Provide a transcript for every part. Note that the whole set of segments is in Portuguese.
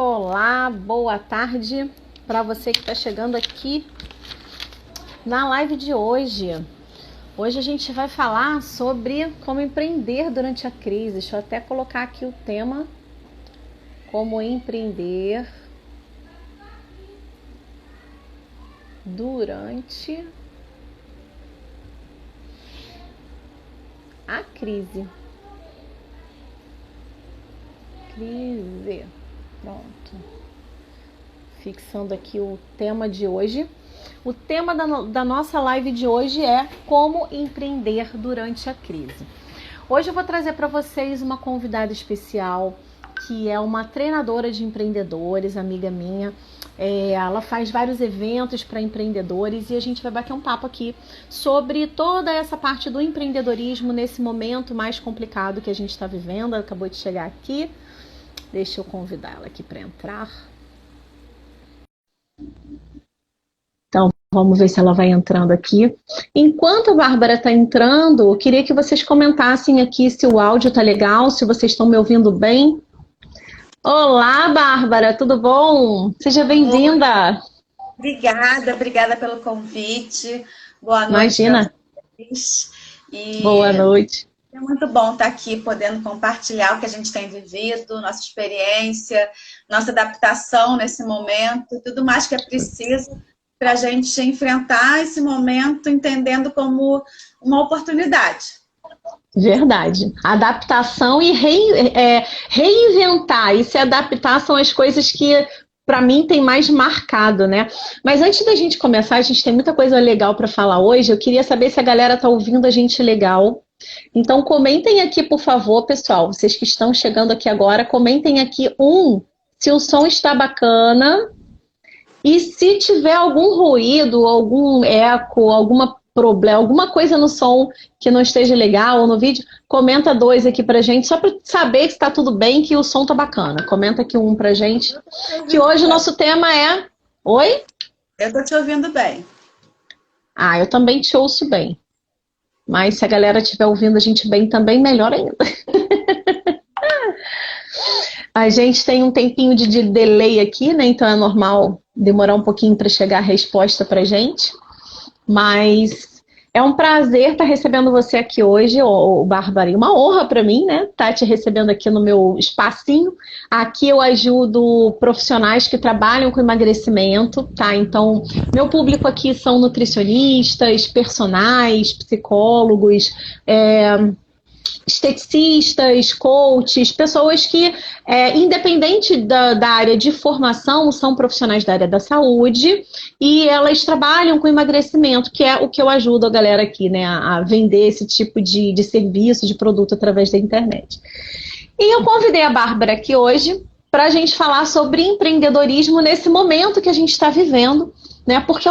Olá, boa tarde para você que está chegando aqui na live de hoje. Hoje a gente vai falar sobre como empreender durante a crise. Deixa eu até colocar aqui o tema: como empreender durante a crise. Pronto. Fixando aqui o tema de hoje. O tema da nossa live de hoje é como empreender durante a crise. Hoje eu vou trazer para vocês uma convidada especial, que é uma treinadora de empreendedores, amiga minha. Ela faz vários eventos para empreendedores e a gente vai bater um papo aqui sobre toda essa parte do empreendedorismo nesse momento mais complicado que a gente está vivendo. Ela acabou de chegar aqui. Deixa eu convidar ela aqui para entrar. Então, vamos ver se ela vai entrando aqui. Enquanto a Bárbara está entrando, eu queria que vocês comentassem aqui se o áudio está legal, se vocês estão me ouvindo bem. Olá, Bárbara, tudo bom? Seja bem-vinda. Obrigada pelo convite. Boa noite. Imagina. Boa noite. É muito bom estar aqui podendo compartilhar o que a gente tem vivido, nossa experiência, nossa adaptação nesse momento, tudo mais que é preciso para a gente enfrentar esse momento entendendo como uma oportunidade. Verdade. Adaptação e reinventar e se adaptar são as coisas que, para mim, tem mais marcado, né? Mas antes da gente começar, a gente tem muita coisa legal para falar hoje. Eu queria saber se a galera tá ouvindo a gente legal. Então, comentem aqui, por favor, pessoal. Vocês que estão chegando aqui agora, comentem aqui se o som está bacana. E se tiver algum ruído, algum eco, alguma problema, alguma coisa no som que não esteja legal ou no vídeo, comenta 2 aqui pra gente, só para saber que está tudo bem, que o som tá bacana. Comenta aqui 1 pra gente. Que hoje o nosso tema é... Oi? Eu tô te ouvindo bem. Eu também te ouço bem. Mas se a galera estiver ouvindo a gente bem também, melhor ainda. A gente tem um tempinho de delay aqui, né? Então é normal demorar um pouquinho para chegar a resposta pra gente. Mas é um prazer estar recebendo você aqui hoje, Bárbara. Uma honra para mim, né? Estar te recebendo aqui no meu espacinho. Aqui eu ajudo profissionais que trabalham com emagrecimento, tá? Então, meu público aqui são nutricionistas, personais, psicólogos, esteticistas, coaches, pessoas que, independente da área de formação, são profissionais da área da saúde e elas trabalham com emagrecimento, que é o que eu ajudo a galera aqui, né, a vender esse tipo de serviço, de produto através da internet. E eu convidei a Bárbara aqui hoje para a gente falar sobre empreendedorismo nesse momento que a gente está vivendo, né? Porque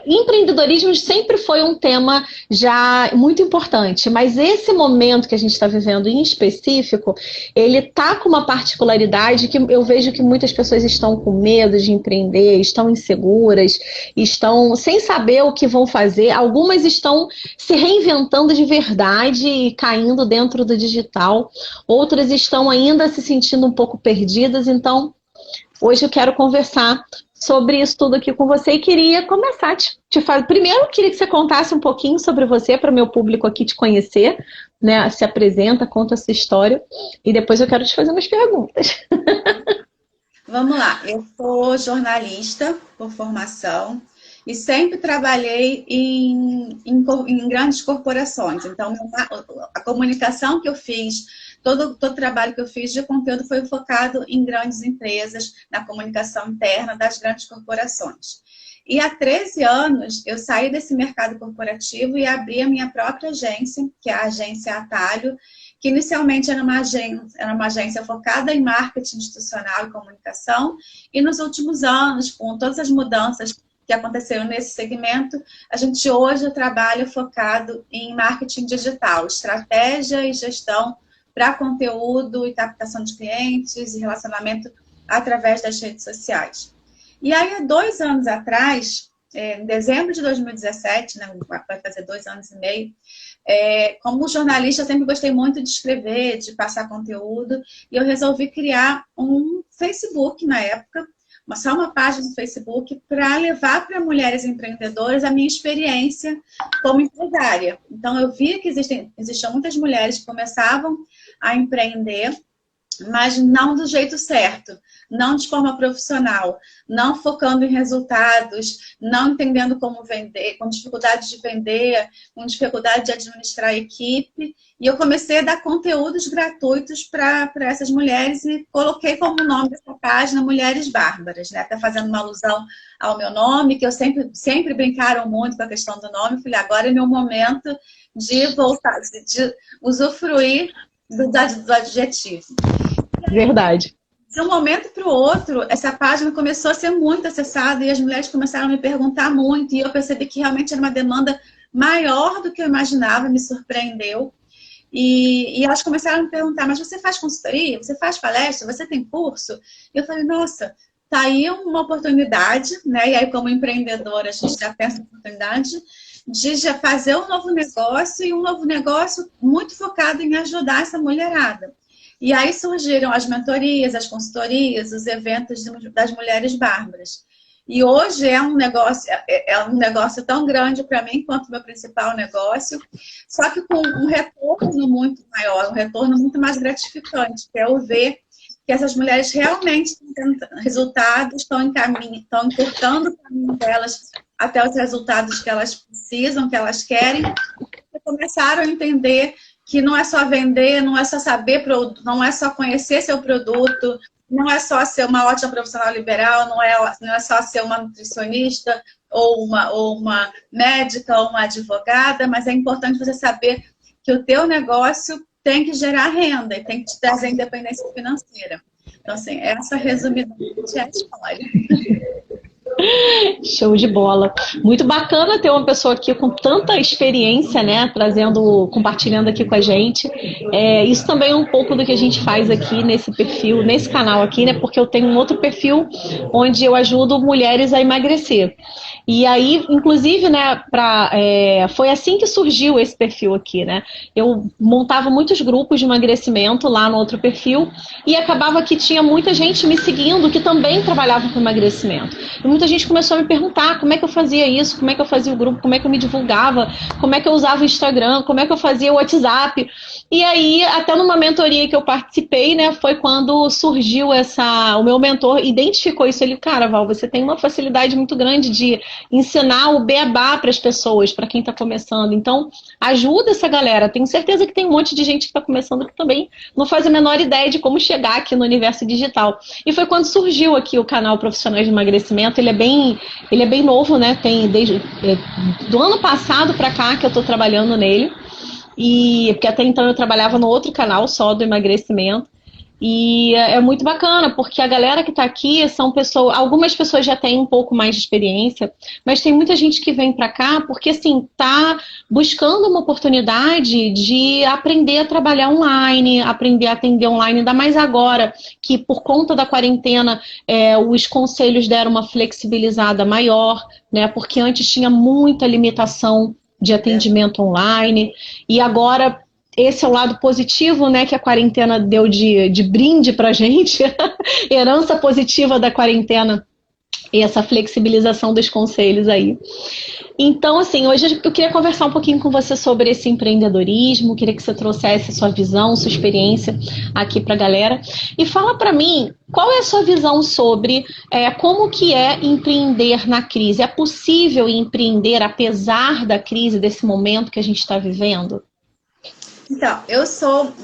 empreendedorismo sempre foi um tema já muito importante, mas esse momento que a gente está vivendo em específico, ele está com uma particularidade que eu vejo que muitas pessoas estão com medo de empreender, estão inseguras, estão sem saber o que vão fazer, algumas estão se reinventando de verdade e caindo dentro do digital, outras estão ainda se sentindo um pouco perdidas. Então, hoje eu quero conversar sobre isso tudo aqui com você e queria começar te fazer. Primeiro, eu queria que você contasse um pouquinho sobre você para o meu público aqui te conhecer, né? Se apresenta, conta a sua história e depois eu quero te fazer umas perguntas. Vamos lá, eu sou jornalista por formação e sempre trabalhei em grandes corporações. Então, a comunicação que eu fiz, todo o trabalho que eu fiz de conteúdo foi focado em grandes empresas, na comunicação interna das grandes corporações. E há 13 anos eu saí desse mercado corporativo e abri a minha própria agência, que é a Agência Atalho, que inicialmente era uma agência focada em marketing institucional e comunicação, e nos últimos anos, com todas as mudanças que aconteceram nesse segmento, a gente hoje trabalha focado em marketing digital, estratégia e gestão para conteúdo e captação de clientes e relacionamento através das redes sociais. E aí, há 2 anos atrás, em dezembro de 2017, né, vai fazer 2 anos e meio, Como jornalista, eu sempre gostei muito de escrever, de passar conteúdo, e eu resolvi criar um Facebook na época, só uma página no Facebook, para levar para mulheres empreendedoras a minha experiência como empresária. Então, eu via que existiam muitas mulheres que começavam a empreender, mas não do jeito certo, não de forma profissional, não focando em resultados, não entendendo como vender, com dificuldade de vender, com dificuldade de administrar a equipe. E eu comecei a dar conteúdos gratuitos para essas mulheres e coloquei como nome dessa página Mulheres Bárbaras, né? Até fazendo uma alusão ao meu nome, que eu sempre brincaram muito com a questão do nome. Falei, agora é meu momento de voltar, de usufruir do adjetivo. Verdade. De um momento para o outro, essa página começou a ser muito acessada e as mulheres começaram a me perguntar muito, e eu percebi que realmente era uma demanda maior do que eu imaginava, me surpreendeu. E elas começaram a me perguntar, mas você faz consultoria? Você faz palestra? Você tem curso? E eu falei, nossa, tá aí uma oportunidade, né? E aí, como empreendedora, a gente já pensa na oportunidade de já fazer um novo negócio, e um novo negócio muito focado em ajudar essa mulherada. E aí surgiram as mentorias, as consultorias, os eventos das Mulheres Bárbaras. E hoje é um negócio tão grande para mim quanto o meu principal negócio, só que com um retorno muito maior, um retorno muito mais gratificante, que é o ver que essas mulheres realmente estão tendo resultados, estão encurtando o caminho delas até os resultados que elas precisam, que elas querem, e começaram a entender que não é só vender, não é só saber, não é só conhecer seu produto, não é só ser uma ótima profissional liberal, não é só ser uma nutricionista ou uma médica ou uma advogada, mas é importante você saber que o teu negócio tem que gerar renda e tem que te trazer independência financeira. Então, assim, essa resumidamente é a história. Show de bola. Muito bacana ter uma pessoa aqui com tanta experiência, né, compartilhando aqui com a gente. Isso também é um pouco do que a gente faz aqui nesse perfil, nesse canal aqui, né, porque eu tenho um outro perfil onde eu ajudo mulheres a emagrecer. E aí, inclusive, né, foi assim que surgiu esse perfil aqui, né? Eu montava muitos grupos de emagrecimento lá no outro perfil e acabava que tinha muita gente me seguindo que também trabalhava com emagrecimento. E muita gente começou a me perguntar como é que eu fazia isso, como é que eu fazia o grupo, como é que eu me divulgava, como é que eu usava o Instagram, como é que eu fazia o WhatsApp. E aí, até numa mentoria que eu participei, né, foi quando surgiu o meu mentor identificou isso. Ele, cara, Val, você tem uma facilidade muito grande de ensinar o beabá para as pessoas, para quem está começando. Então, ajuda essa galera. Tenho certeza que tem um monte de gente que está começando que também não faz a menor ideia de como chegar aqui no universo digital. E foi quando surgiu aqui o canal Profissionais de Emagrecimento. Ele é bem novo, né? Tem desde do ano passado para cá que eu estou trabalhando nele. Porque até então eu trabalhava no outro canal só do emagrecimento. E é muito bacana, porque a galera que está aqui são pessoas, algumas pessoas já têm um pouco mais de experiência, mas tem muita gente que vem para cá porque, assim, tá buscando uma oportunidade de aprender a trabalhar online, aprender a atender online, ainda mais agora que por conta da quarentena os conselhos deram uma flexibilizada maior, né? Porque antes tinha muita limitação de atendimento online, e agora esse é o lado positivo, né, que a quarentena deu de brinde pra gente, herança positiva da quarentena, e essa flexibilização dos conselhos aí. Então, assim, hoje eu queria conversar um pouquinho com você sobre esse empreendedorismo, queria que você trouxesse sua visão, sua experiência aqui pra galera. E fala pra mim, qual é a sua visão sobre como que é empreender na crise? É possível empreender apesar da crise, desse momento que a gente está vivendo? Então, eu sou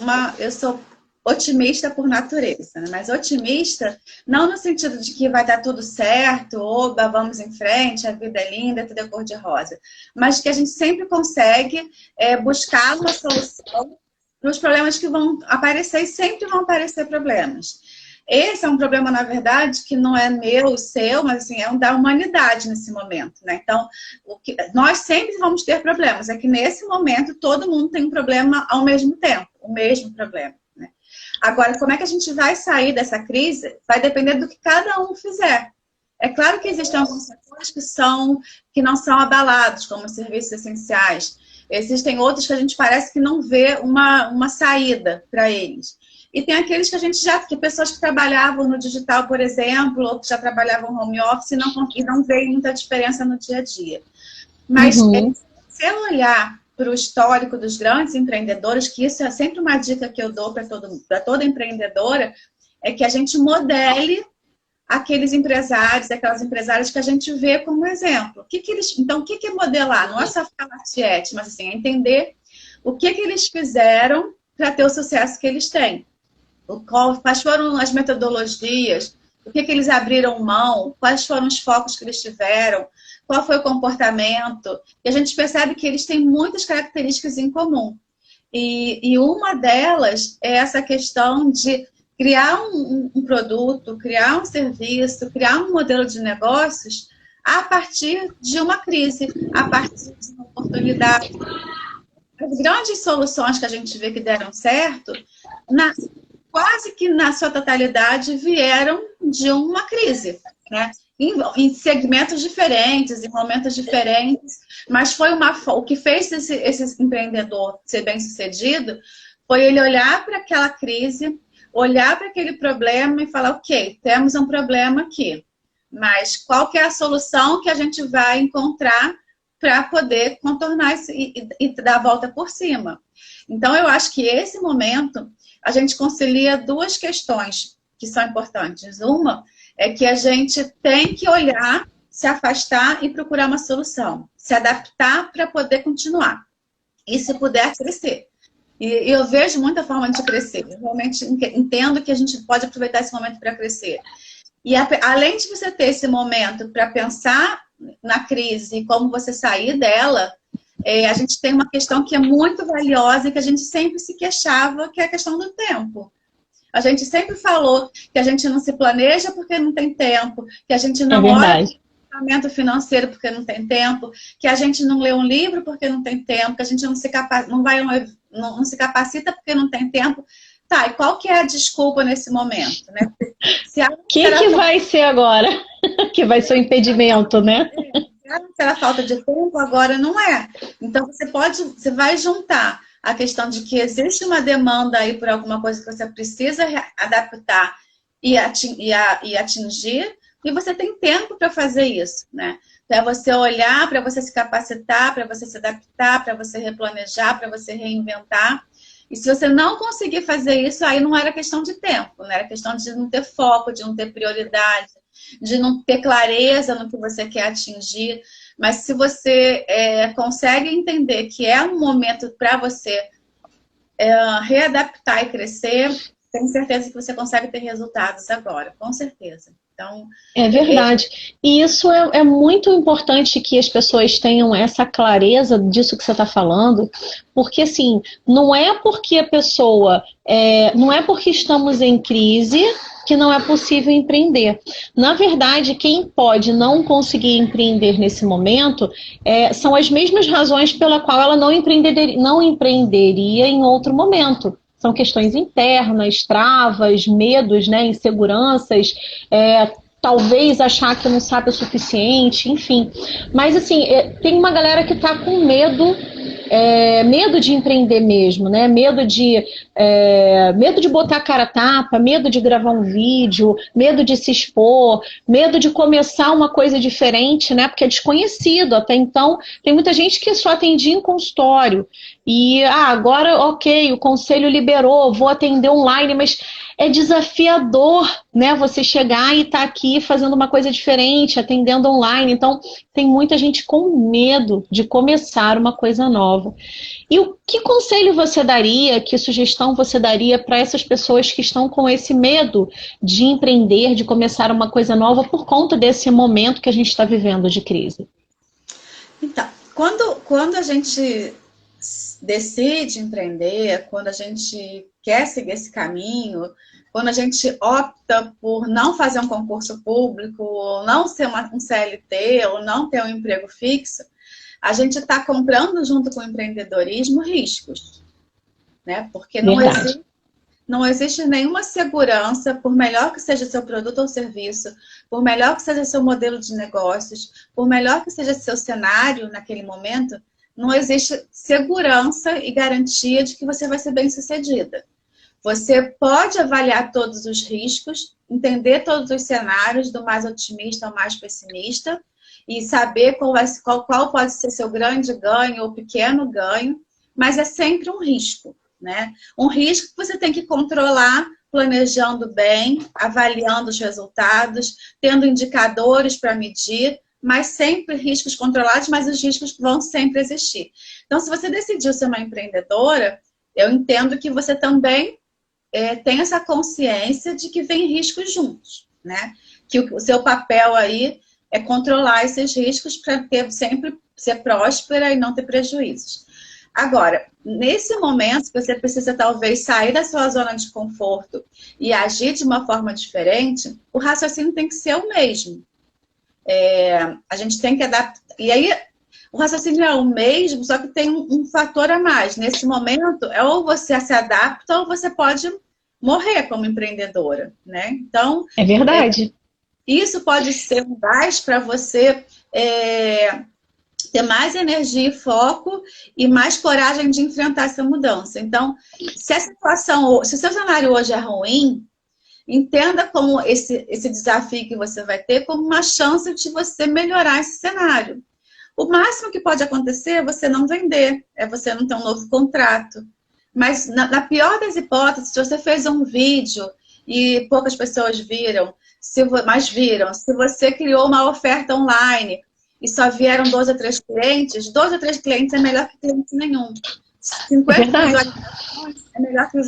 otimista por natureza, né? Mas otimista não no sentido de que vai dar tudo certo, oba, vamos em frente, a vida é linda, tudo é cor-de-rosa, mas que a gente sempre consegue buscar uma solução para os problemas que vão aparecer, e sempre vão aparecer problemas. Esse é um problema, na verdade, que não é meu, seu, mas assim, é um da humanidade nesse momento, né? Então, nós sempre vamos ter problemas. É que nesse momento todo mundo tem um problema ao mesmo tempo, o mesmo problema, né? Agora, como é que a gente vai sair dessa crise? Vai depender do que cada um fizer. É claro que existem alguns setores que não são abalados, como os serviços essenciais. Existem outros que a gente parece que não vê uma saída para eles. E tem aqueles que a gente já, que pessoas que trabalhavam no digital, por exemplo, ou que já trabalhavam home office e não veem muita diferença no dia a dia. Mas se você olhar para o histórico dos grandes empreendedores, que isso é sempre uma dica que eu dou para toda empreendedora, é que a gente modele aqueles empresários, aquelas empresárias que a gente vê como exemplo. Então, o que é modelar? Não é só falar tiete, mas assim, é entender o que eles fizeram para ter o sucesso que eles têm. Quais foram as metodologias, o que eles abriram mão, quais foram os focos que eles tiveram, qual foi o comportamento. E a gente percebe que eles têm muitas características em comum. E uma delas é essa questão de criar um produto, criar um serviço, criar um modelo de negócios a partir de uma crise, a partir de uma oportunidade. As grandes soluções que a gente vê que deram certo, quase que na sua totalidade, vieram de uma crise, né? Em segmentos diferentes, em momentos diferentes, mas foi o que fez esse empreendedor ser bem-sucedido foi ele olhar para aquela crise, olhar para aquele problema e falar, ok, temos um problema aqui, mas qual que é a solução que a gente vai encontrar para poder contornar isso e dar a volta por cima? Então, eu acho que esse momento a gente concilia duas questões que são importantes. Uma é que a gente tem que olhar, se afastar e procurar uma solução, se adaptar para poder continuar e, se puder, crescer. E eu vejo muita forma de crescer. Eu realmente entendo que a gente pode aproveitar esse momento para crescer. E além de você ter esse momento para pensar na crise e como você sair dela, a gente tem uma questão que é muito valiosa e que a gente sempre se queixava, que é a questão do tempo. A gente sempre falou que a gente não se planeja porque não tem tempo, que a gente não olha o planejamento financeiro porque não tem tempo, que a gente não lê um livro porque não tem tempo, que a gente não se capacita porque não tem tempo. Tá, e qual que é a desculpa nesse momento, né? O que vai ser agora? Que vai ser o impedimento, né? Será falta de tempo, agora não é. Então, você vai juntar a questão de que existe uma demanda aí por alguma coisa que você precisa adaptar e atingir, e você tem tempo para fazer isso, né? Para você olhar, para você se capacitar, para você se adaptar, para você replanejar, para você reinventar. E se você não conseguir fazer isso, aí não era questão de tempo, né? Era questão de não ter foco, de não ter prioridade, de não ter clareza no que você quer atingir. Mas se você consegue entender que é um momento para você readaptar e crescer, tenho certeza que você consegue ter resultados agora, com certeza. Então, é verdade. E isso é muito importante que as pessoas tenham essa clareza disso que você está falando, porque assim, não é porque a pessoa, não é porque estamos em crise que não é possível empreender. Na verdade, quem pode não conseguir empreender nesse momento são as mesmas razões pela qual ela não empreenderia em outro momento. São questões internas, travas, medos, né, inseguranças, talvez achar que não sabe o suficiente, enfim. Mas assim, tem uma galera que está com medo de empreender mesmo, né? Medo de botar a cara a tapa, medo de gravar um vídeo, medo de se expor, medo de começar uma coisa diferente, né? Porque é desconhecido. Até então, tem muita gente que só atendia em consultório. E agora, ok, o conselho liberou, vou atender online, mas é desafiador, né? Você chegar e estar aqui fazendo uma coisa diferente, atendendo online. Então, tem muita gente com medo de começar uma coisa nova. E que conselho você daria, que sugestão você daria para essas pessoas que estão com esse medo de empreender, de começar uma coisa nova por conta desse momento que a gente está vivendo de crise? Então, quando a gente decide empreender, quando a gente quer seguir esse caminho, quando a gente opta por não fazer um concurso público, ou não ser um CLT, ou não ter um emprego fixo, a gente está comprando junto com o empreendedorismo riscos, né? Porque não existe nenhuma segurança, por melhor que seja seu produto ou serviço, por melhor que seja seu modelo de negócios, por melhor que seja seu cenário naquele momento, não existe segurança e garantia de que você vai ser bem-sucedida. Você pode avaliar todos os riscos, entender todos os cenários, do mais otimista ao mais pessimista, e saber qual pode ser seu grande ganho ou pequeno ganho, mas é sempre um risco, né? Um risco que você tem que controlar, planejando bem, avaliando os resultados, tendo indicadores para medir, mas sempre riscos controlados, mas os riscos vão sempre existir. Então, se você decidiu ser uma empreendedora, eu entendo que você também tem essa consciência de que vem riscos juntos, né? Que o seu papel aí é controlar esses riscos para sempre ser próspera e não ter prejuízos. Agora, nesse momento que você precisa talvez sair da sua zona de conforto e agir de uma forma diferente, o raciocínio tem que ser o mesmo. A gente tem que adaptar. E aí, o raciocínio é o mesmo, só que tem um fator a mais. Nesse momento, ou você se adapta ou você pode morrer como empreendedora, né? Então, é verdade. Isso pode ser um gás para você ter mais energia e foco e mais coragem de enfrentar essa mudança. Então, se o seu cenário hoje é ruim, entenda como esse desafio que você vai ter como uma chance de você melhorar esse cenário. O máximo que pode acontecer é você não vender, é você não ter um novo contrato. Mas, na pior das hipóteses, se você fez um vídeo e poucas pessoas viram, mas viram, se você criou uma oferta online e só vieram 2 ou 3 clientes, 2 ou 3 clientes é melhor que cliente nenhum. 50 visualizações é melhor que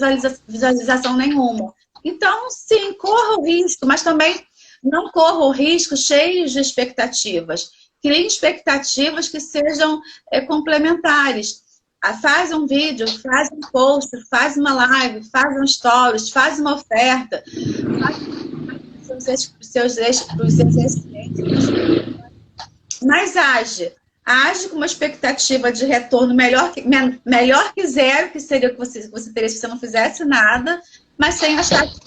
visualização nenhuma. Então, sim, corra o risco, mas também não corra o risco cheio de expectativas. Crie expectativas que sejam complementares. Faz um vídeo, faz um post, faz uma live, faz um stories, faz uma oferta, faz seus clientes, mas age com uma expectativa de retorno melhor que zero, que seria o que você teria se você não fizesse nada, mas sem achar que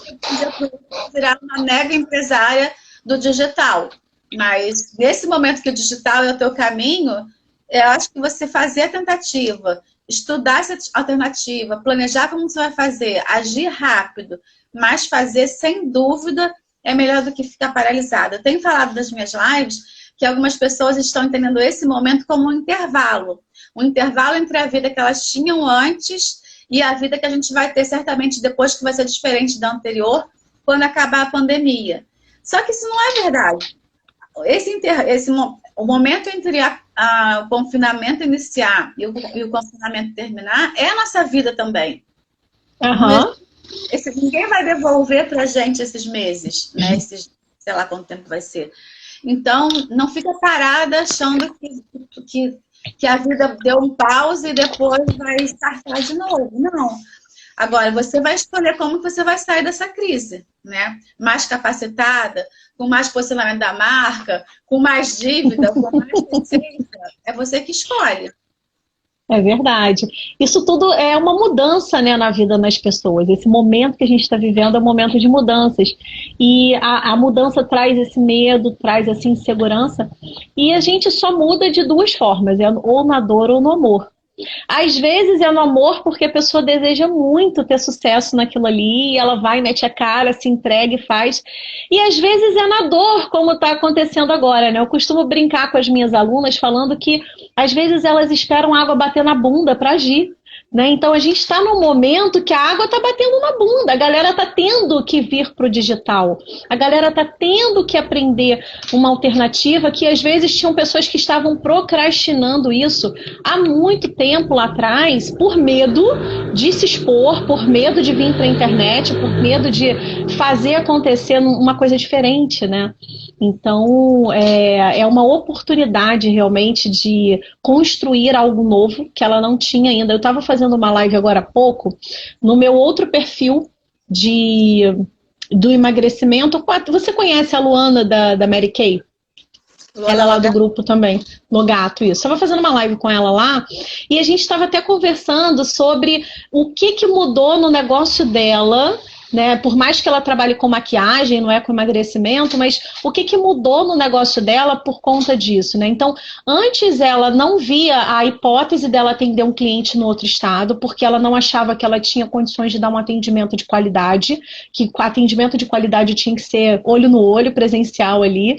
virar uma mega empresária do digital. Mas nesse momento que o digital é o teu caminho, eu acho que você fazer a tentativa, estudar essa alternativa, planejar como você vai fazer, agir rápido, mas fazer sem dúvida é melhor do que ficar paralisada. Eu tenho falado das minhas lives que algumas pessoas estão entendendo esse momento como um intervalo entre a vida que elas tinham antes e a vida que a gente vai ter certamente depois, que vai ser diferente da anterior, quando acabar a pandemia. Só que isso não é verdade. O momento entre o confinamento iniciar e o confinamento terminar é a nossa vida também. Uhum. Ninguém vai devolver pra gente esses meses, né? Sei lá quanto tempo vai ser. Então, não fica parada achando que a vida deu um pause e depois vai startar de novo. Não. Agora, você vai escolher como que você vai sair dessa crise, né? Mais capacitada, com mais posicionamento da marca, com mais dívida, com mais receita. É você que escolhe. É verdade. Isso tudo é uma mudança, né, na vida das pessoas. Esse momento que a gente está vivendo é um momento de mudanças. E a mudança traz esse medo, traz essa insegurança. E a gente só muda de 2 formas, ou na dor ou no amor. Às vezes é no amor porque a pessoa deseja muito ter sucesso naquilo ali, e ela vai, mete a cara, se entrega e faz. E às vezes é na dor, como está acontecendo agora, né? Eu costumo brincar com as minhas alunas falando que às vezes elas esperam a água bater na bunda para agir. Né? Então a gente está num momento que a água está batendo na bunda, a galera está tendo que vir para o digital, a galera está tendo que aprender uma alternativa que às vezes tinham pessoas que estavam procrastinando isso há muito tempo lá atrás, por medo de se expor, por medo de vir para a internet, por medo de fazer acontecer uma coisa diferente, né? Então é uma oportunidade realmente de construir algo novo que ela não tinha ainda. Eu estava fazendo uma live agora há pouco no meu outro perfil do emagrecimento. Você conhece a Luana da Mary Kay? Ela é lá do grupo também, Logato, isso. Eu estava fazendo uma live com ela lá e a gente estava até conversando sobre o que mudou no negócio dela né? Por mais que ela trabalhe com maquiagem, não é com emagrecimento, mas o que que mudou no negócio dela por conta disso, né? Então, antes ela não via a hipótese dela atender um cliente no outro estado, porque ela não achava que ela tinha condições de dar um atendimento de qualidade, que o atendimento de qualidade tinha que ser olho no olho, presencial ali.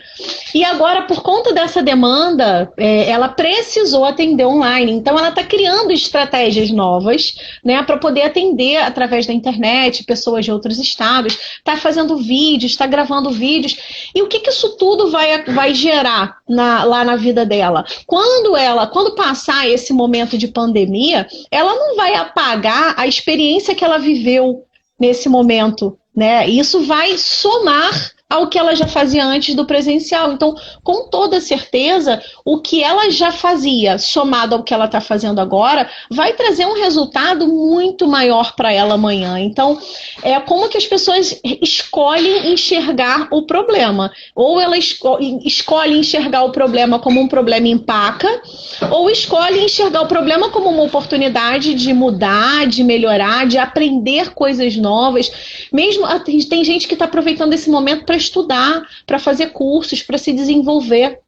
E agora, por conta dessa demanda, ela precisou atender online. Então, ela está criando estratégias novas, né, para poder atender através da internet, pessoas de outros estados, está fazendo vídeos, está gravando vídeos. E o que que isso tudo vai gerar lá na vida dela? Quando passar esse momento de pandemia, ela não vai apagar a experiência que ela viveu nesse momento, né? Isso vai somar ao que ela já fazia antes do presencial. Então, com toda certeza, o que ela já fazia, somado ao que ela está fazendo agora, vai trazer um resultado muito maior para ela amanhã. Então, é como que as pessoas escolhem enxergar o problema. Ou ela escolhe enxergar o problema como um problema empaca, ou escolhe enxergar o problema como uma oportunidade de mudar, de melhorar, de aprender coisas novas. Mesmo tem gente que está aproveitando esse momento para estudar, para fazer cursos, para se desenvolver.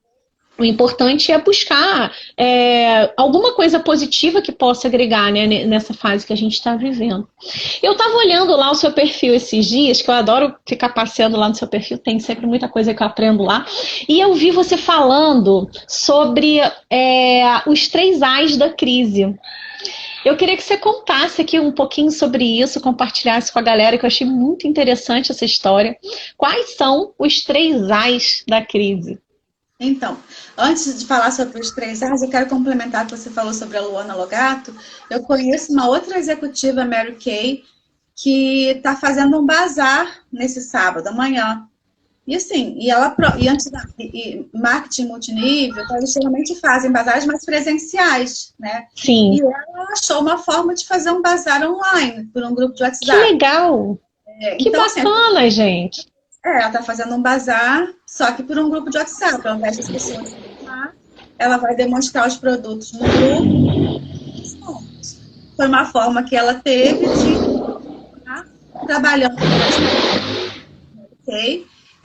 O importante é buscar alguma coisa positiva que possa agregar, né, nessa fase que a gente está vivendo. Eu estava olhando lá o seu perfil esses dias, que eu adoro ficar passeando lá no seu perfil, tem sempre muita coisa que eu aprendo lá, e eu vi você falando sobre os 3 As da crise. Eu queria que você contasse aqui um pouquinho sobre isso, compartilhasse com a galera, que eu achei muito interessante essa história. Quais são os 3 As da crise? Então, antes de falar sobre os 3 As, eu quero complementar o que você falou sobre a Luana Logato. Eu conheço uma outra executiva, Mary Kay, que está fazendo um bazar nesse sábado, amanhã. E assim, marketing multinível, então eles geralmente fazem bazares mais presenciais, né? Sim. E ela achou uma forma de fazer um bazar online, por um grupo de WhatsApp. Que legal! Que então, bacana, assim, gente! Ela está fazendo um bazar, só que por um grupo de WhatsApp. Ao invés das pessoas lá, ela vai demonstrar os produtos no grupo. Foi uma forma que ela teve de estar trabalhando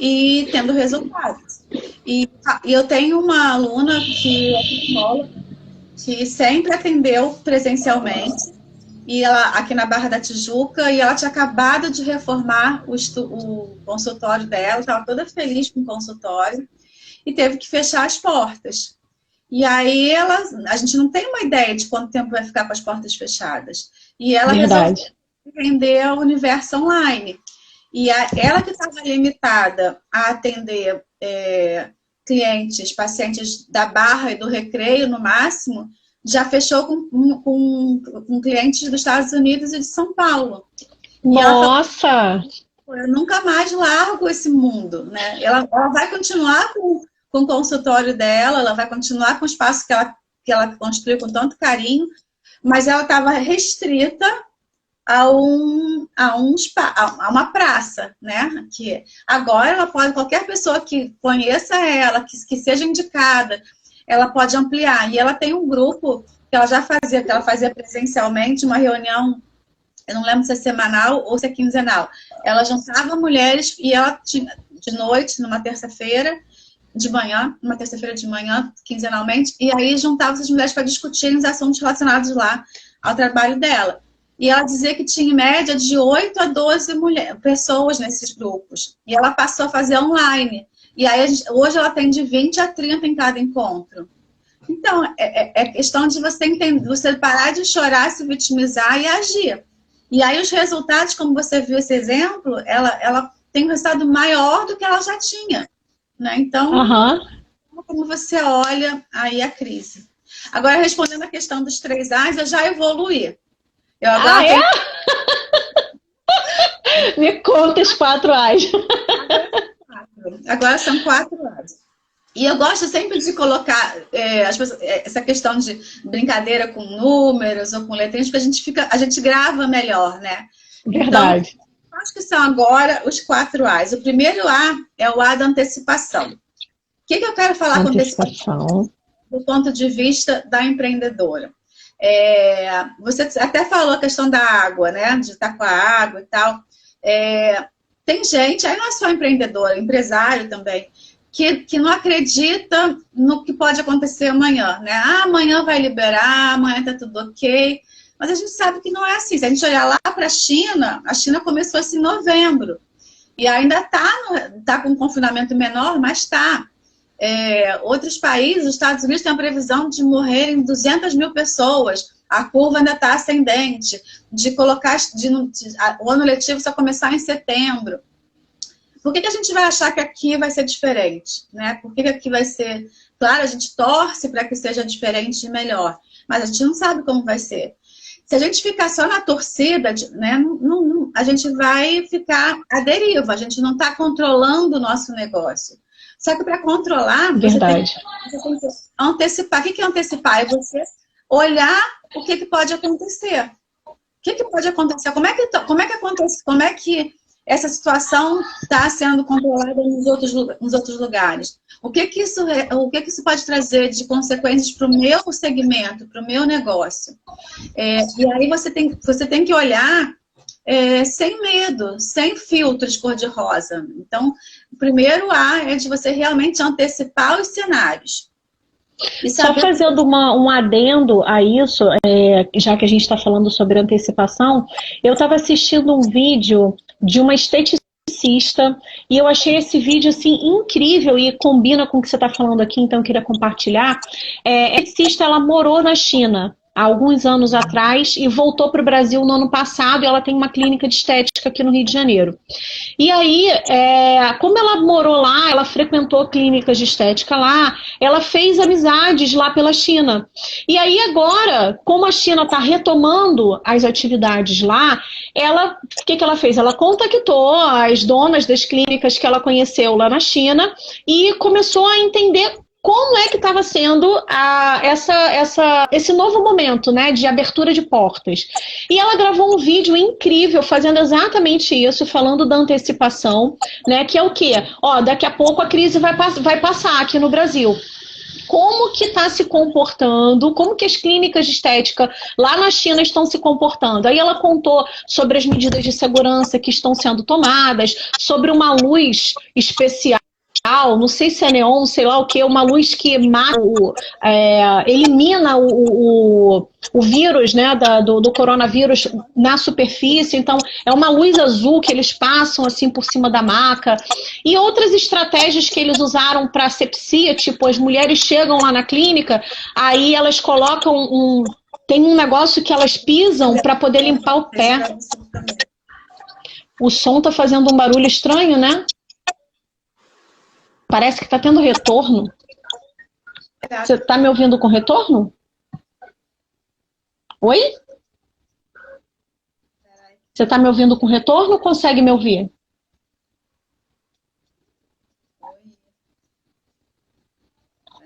e tendo resultados. E eu tenho uma aluna que é psicóloga, que sempre atendeu presencialmente, e ela aqui na Barra da Tijuca, e ela tinha acabado de reformar o consultório dela, estava toda feliz com o consultório, e teve que fechar as portas. E aí a gente não tem uma ideia de quanto tempo vai ficar com as portas fechadas. E ela resolveu vender o universo online. E ela que estava limitada a atender pacientes da Barra e do Recreio, no máximo, já fechou com clientes dos Estados Unidos e de São Paulo. Nossa! Eu nunca mais largo esse mundo, né? Ela vai continuar com o consultório dela, ela vai continuar com o espaço que ela construiu com tanto carinho, mas ela estava restrita a uma praça, né? Que agora ela pode, qualquer pessoa que conheça ela, que seja indicada, ela pode ampliar. E ela tem um grupo que ela já fazia, que ela fazia presencialmente, uma reunião, eu não lembro se é semanal ou se é quinzenal. Ela juntava mulheres e ela tinha de noite, numa terça-feira de manhã, quinzenalmente, e aí juntava essas mulheres para discutirem os assuntos relacionados lá ao trabalho dela. E ela dizia que tinha em média de 8 a 12 pessoas nesses grupos. E ela passou a fazer online. E aí hoje ela tem de 20 a 30 em cada encontro. Então, é questão de você entender, você parar de chorar, se vitimizar e agir. E aí os resultados, como você viu esse exemplo, ela tem um resultado maior do que ela já tinha. Né? Então, como você olha aí a crise. Agora, respondendo a questão dos 3 As, eu já evoluí. Eu agora Me conta os 4 As. Agora são 4 As. E eu gosto sempre de colocar essa questão de brincadeira com números ou com letrinhas, porque a gente grava melhor, né? Verdade. Então, acho que são agora os 4 As. O primeiro A é o A da antecipação. O que eu quero falar com antecipação? Do ponto de vista da empreendedora. Você até falou a questão da água, né? De estar com a água e tal. Tem gente, aí não é só empreendedor, empresário também, que não acredita no que pode acontecer amanhã, né? Ah, amanhã vai liberar, amanhã tá tudo ok. Mas a gente sabe que não é assim. Se a gente olhar lá para a China começou assim em novembro. E ainda tá com um confinamento menor, mas está. Outros países, os Estados Unidos têm a previsão de morrerem 200 mil pessoas. A curva ainda está ascendente. O ano letivo só começar em setembro. Por que a gente vai achar que aqui vai ser diferente? Né? Por que aqui vai ser... Claro, a gente torce para que seja diferente e melhor. Mas a gente não sabe como vai ser. Se a gente ficar só na torcida, né, a gente vai ficar à deriva, a gente não está controlando o nosso negócio. Só que para controlar, você tem que antecipar. O que é antecipar? É você olhar o que pode acontecer. O que pode acontecer? Como é que essa situação está sendo controlada nos outros lugares? O que isso pode trazer de consequências para o meu segmento, para o meu negócio? E aí você tem que olhar sem medo, sem filtros cor-de-rosa. Então, o primeiro A é de você realmente antecipar os cenários. Só fazendo um adendo a isso, já que a gente está falando sobre antecipação, eu estava assistindo um vídeo de uma esteticista e eu achei esse vídeo assim incrível e combina com o que você está falando aqui, então eu queria compartilhar. A esteticista, ela morou na China há alguns anos atrás e voltou para o Brasil no ano passado, e ela tem uma clínica de estética aqui no Rio de Janeiro. E aí, como ela morou lá, ela frequentou clínicas de estética lá, ela fez amizades lá pela China. E aí agora, como a China está retomando as atividades lá, o que ela fez? Ela contactou as donas das clínicas que ela conheceu lá na China e começou a entender como é que estava sendo esse novo momento, né, de abertura de portas. E ela gravou um vídeo incrível fazendo exatamente isso, falando da antecipação, né, que é o quê? Daqui a pouco a crise vai passar aqui no Brasil. Como que está se comportando, como que as clínicas de estética lá na China estão se comportando. Aí ela contou sobre as medidas de segurança que estão sendo tomadas, sobre uma luz especial, não sei se é neon, sei lá o que, uma luz que elimina o vírus, né, do coronavírus na superfície. Então é uma luz azul que eles passam assim por cima da maca, e outras estratégias que eles usaram para asepsia, tipo, as mulheres chegam lá na clínica, aí elas colocam tem um negócio que elas pisam para poder limpar o pé. O som tá fazendo um barulho estranho, né? Parece que está tendo retorno. Você está me ouvindo com retorno? Oi? Você está me ouvindo com retorno ou consegue me ouvir?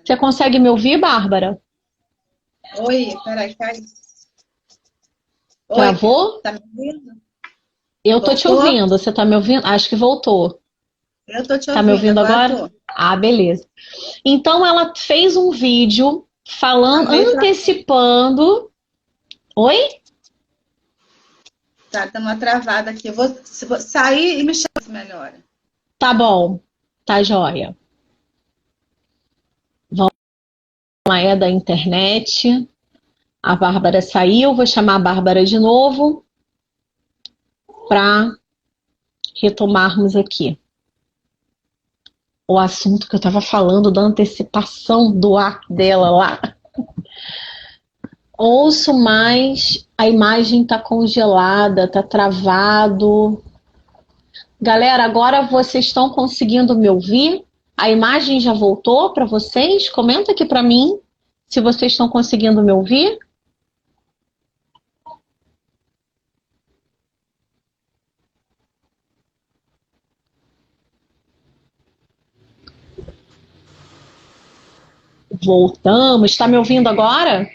Você consegue me ouvir, Bárbara? Oi, peraí, cai. Travou? Tá me ouvindo? Eu tô te ouvindo. Você tá me ouvindo? Acho que voltou. Eu tô te ouvindo. Tá me ouvindo agora? Ah, beleza. Então ela fez um vídeo falando, antecipando. Oi? Tá dando uma travada aqui. Eu vou sair e me chamar se melhora. Tá bom. Tá joia. Vamos lá, da internet. A Bárbara saiu. Vou chamar a Bárbara de novo para retomarmos aqui o assunto que eu estava falando da antecipação do ato dela lá. Ouço mais, a imagem está congelada, está travado. Galera, agora vocês estão conseguindo me ouvir? A imagem já voltou para vocês? Comenta aqui para mim se vocês estão conseguindo me ouvir. Voltamos. Está me ouvindo agora?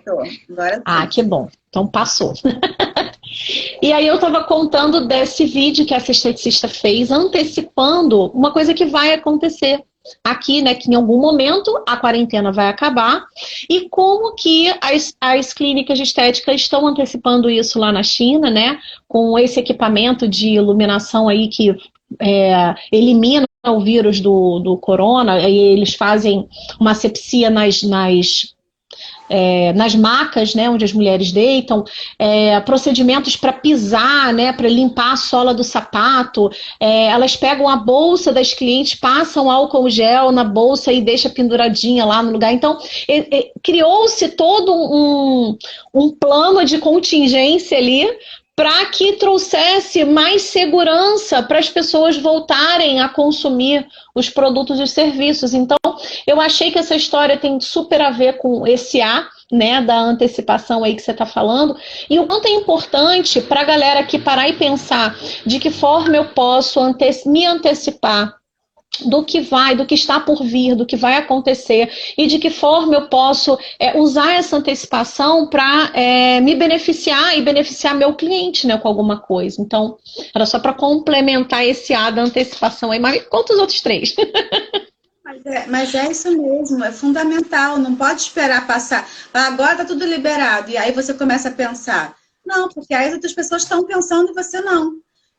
Tô. Agora sim. Ah, que bom. Então passou. E aí eu estava contando desse vídeo que essa esteticista fez, antecipando uma coisa que vai acontecer. aqui, né, que em algum momento a quarentena vai acabar, e como que as clínicas de estética estão antecipando isso lá na China, né, com esse equipamento de iluminação aí que elimina o vírus do corona, e eles fazem uma asepsia nas macas, né, onde as mulheres deitam, procedimentos para pisar, né, para limpar a sola do sapato, elas pegam a bolsa das clientes, passam álcool gel na bolsa e deixa penduradinha lá no lugar. Então, criou-se todo um plano de contingência ali para que trouxesse mais segurança para as pessoas voltarem a consumir os produtos e serviços. Então, eu achei que essa história tem super a ver com esse né, da antecipação aí que você está falando, e o quanto é importante para a galera aqui parar e pensar de que forma eu posso me antecipar do que está por vir, do que vai acontecer, e de que forma eu posso usar essa antecipação para me beneficiar e beneficiar meu cliente, né, com alguma coisa. Então, era só para complementar esse da antecipação aí, mas conta os outros 3. Mas é isso mesmo, é fundamental, não pode esperar passar. Agora está tudo liberado, e aí você começa a pensar. Não, porque aí as outras pessoas estão pensando e você não.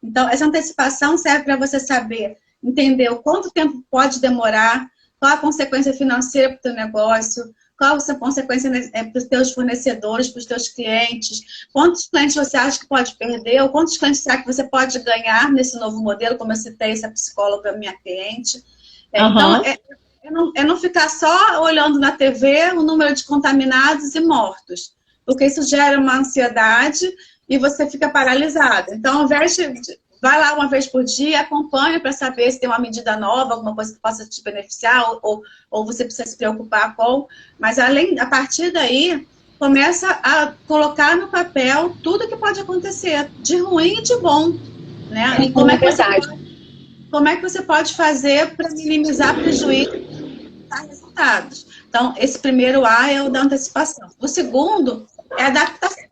Então, essa antecipação serve para você saber, entender o quanto tempo pode demorar, qual a consequência financeira para o teu negócio, qual a consequência para os teus fornecedores, para os teus clientes, quantos clientes você acha que pode perder, ou quantos clientes será que você pode ganhar nesse novo modelo, como eu citei essa psicóloga minha cliente. Então, não ficar só olhando na TV o número de contaminados e mortos, porque isso gera uma ansiedade e você fica paralisado. Então, ao invés de vai lá uma vez por dia, acompanha para saber se tem uma medida nova, alguma coisa que possa te beneficiar, ou você precisa se preocupar com. Mas a partir daí, começa a colocar no papel tudo que pode acontecer, de ruim e de bom. Né? E como é que você pode fazer para minimizar prejuízo e dar resultados? Então, esse primeiro é o da antecipação. O segundo é a adaptação.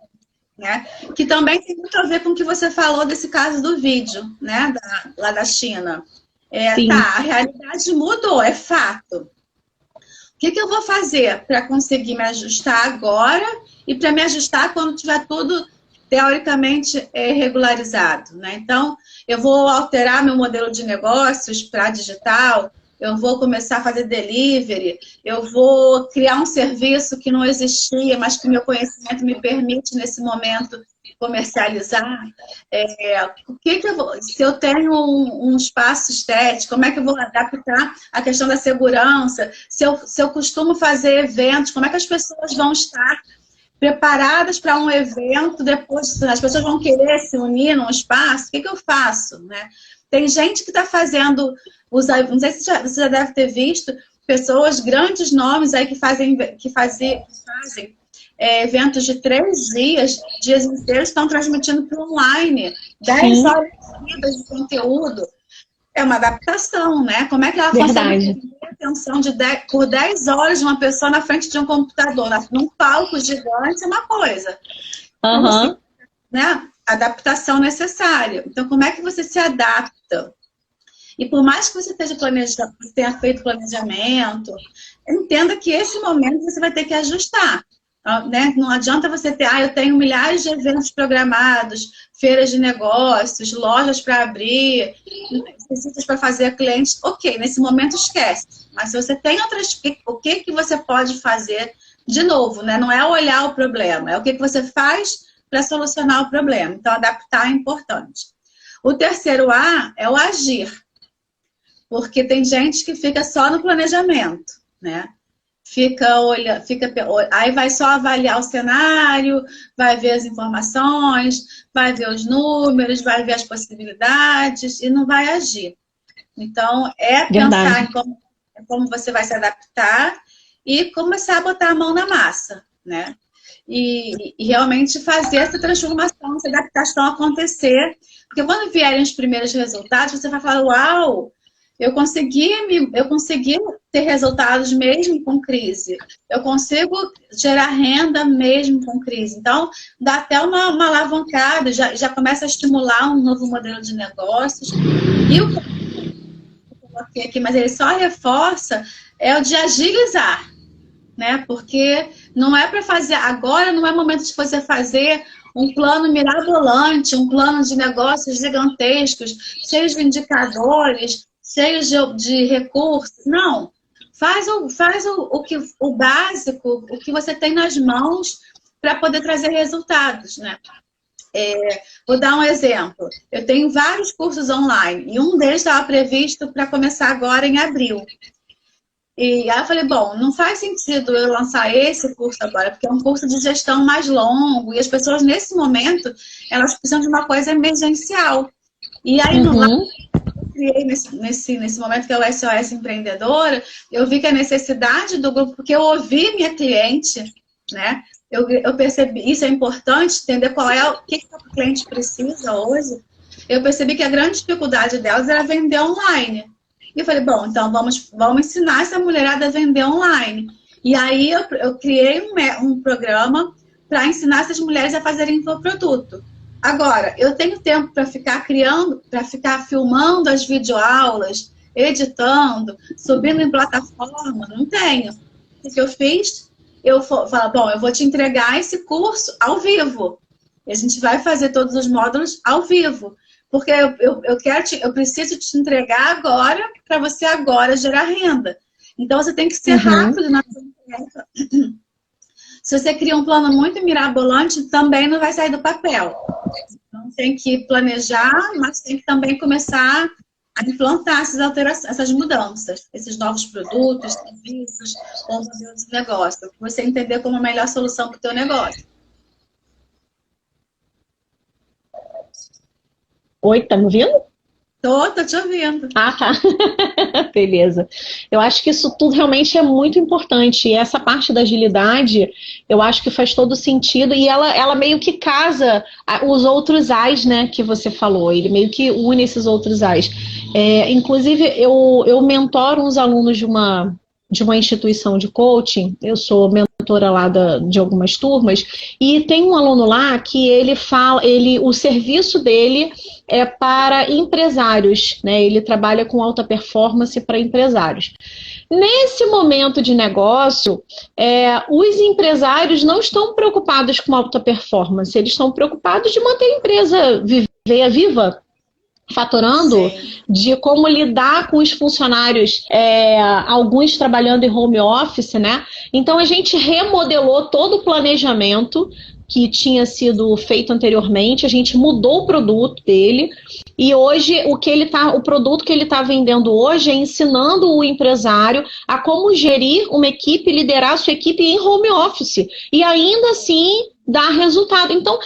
Né? Que também tem muito a ver com o que você falou desse caso do vídeo, né? Lá da China. A realidade mudou, é fato. O que eu vou fazer para conseguir me ajustar agora e para me ajustar quando tiver tudo teoricamente regularizado, né? Então, eu vou alterar meu modelo de negócios para digital, eu vou começar a fazer delivery, eu vou criar um serviço que não existia, mas que meu conhecimento me permite, nesse momento, comercializar. Se eu tenho um espaço estético, como é que eu vou adaptar a questão da segurança? Se eu costumo fazer eventos, como é que as pessoas vão estar preparadas para um evento, depois as pessoas vão querer se unir num espaço? O que eu faço? Né? Tem gente que está fazendo, não sei se você já deve ter visto, pessoas, grandes nomes aí que fazem eventos de 3 dias inteiros, estão transmitindo para online, 10 horas seguidas de conteúdo. É uma adaptação, né? Como é que ela consegue ter atenção por 10 horas de uma pessoa na frente de um computador, num palco gigante, é uma coisa. Então, né? Adaptação necessária. Então, como é que você se adapta? E por mais que você tenha feito planejamento, entenda que esse momento você vai ter que ajustar. Né? Não adianta você ter, eu tenho milhares de eventos programados, feiras de negócios, lojas para abrir, visitas para fazer clientes. Ok, nesse momento esquece. Mas se você tem outras, o que você pode fazer de novo, né? Não é olhar o problema, é o que você faz para solucionar o problema. Então, adaptar é importante. O terceiro é o agir. Porque tem gente que fica só no planejamento, né? Aí vai só avaliar o cenário, vai ver as informações, vai ver os números, vai ver as possibilidades e não vai agir. Então, pensar em como você vai se adaptar e começar a botar a mão na massa, né? E realmente fazer essa transformação, essa adaptação acontecer. Porque quando vierem os primeiros resultados, você vai falar, uau! Eu consegui ter resultados mesmo com crise. Eu consigo gerar renda mesmo com crise. Então, dá até uma alavancada, já começa a estimular um novo modelo de negócios. E o coloquei aqui, mas ele só reforça, é o de agilizar, né? Porque não é para fazer, agora não é momento de você fazer um plano mirabolante, um plano de negócios gigantescos, cheios de indicadores, cheios de recursos. Não. Faz o básico, o que você tem nas mãos para poder trazer resultados, né? Vou dar um exemplo. Eu tenho vários cursos online e um deles estava previsto para começar agora em abril. E aí eu falei, bom, não faz sentido eu lançar esse curso agora, porque é um curso de gestão mais longo e as pessoas, nesse momento, elas precisam de uma coisa emergencial. E aí, no eu criei nesse momento que é o SOS Empreendedora, eu vi que a necessidade do grupo, porque eu ouvi minha cliente, né? Eu percebi, isso é importante, entender qual é o que o cliente precisa hoje. Eu percebi que a grande dificuldade delas era vender online. E eu falei, bom, então vamos ensinar essa mulherada a vender online. E aí eu criei um programa para ensinar essas mulheres a fazerem infoproduto. Agora, eu tenho tempo para ficar criando, para ficar filmando as videoaulas, editando, subindo em plataforma? Não tenho. O que eu fiz? Eu falo, bom, eu vou te entregar esse curso ao vivo. E a gente vai fazer todos os módulos ao vivo. Porque eu preciso te entregar agora, para você agora gerar renda. Então, você tem que ser rápido na sua entrega. Se você cria um plano muito mirabolante, também não vai sair do papel. Então, tem que planejar, mas tem que também começar a implantar essas alterações, essas mudanças, esses novos produtos, serviços, ou modelos de negócio, para você entender como a melhor solução para o teu negócio. Oi, tá me ouvindo? Tô te ouvindo. Ah, tá. Beleza. Eu acho que isso tudo realmente é muito importante. E essa parte da agilidade, eu acho que faz todo sentido. E ela meio que casa os outros A's, né, que você falou. Ele meio que une esses outros A's. Inclusive, eu mentoro uns alunos de uma instituição de coaching. Eu sou mentora lá de algumas turmas. E tem um aluno lá que ele fala, o serviço dele é para empresários, né? Ele trabalha com alta performance para empresários. Nesse momento de negócio, os empresários não estão preocupados com alta performance, eles estão preocupados de manter a empresa viva, faturando, sim, de como lidar com os funcionários, alguns trabalhando em home office, né? Então a gente remodelou todo o planejamento que tinha sido feito anteriormente, a gente mudou o produto dele e hoje o produto que ele está vendendo hoje é ensinando o empresário a como gerir uma equipe, liderar a sua equipe em home office e ainda assim dar resultado. Então,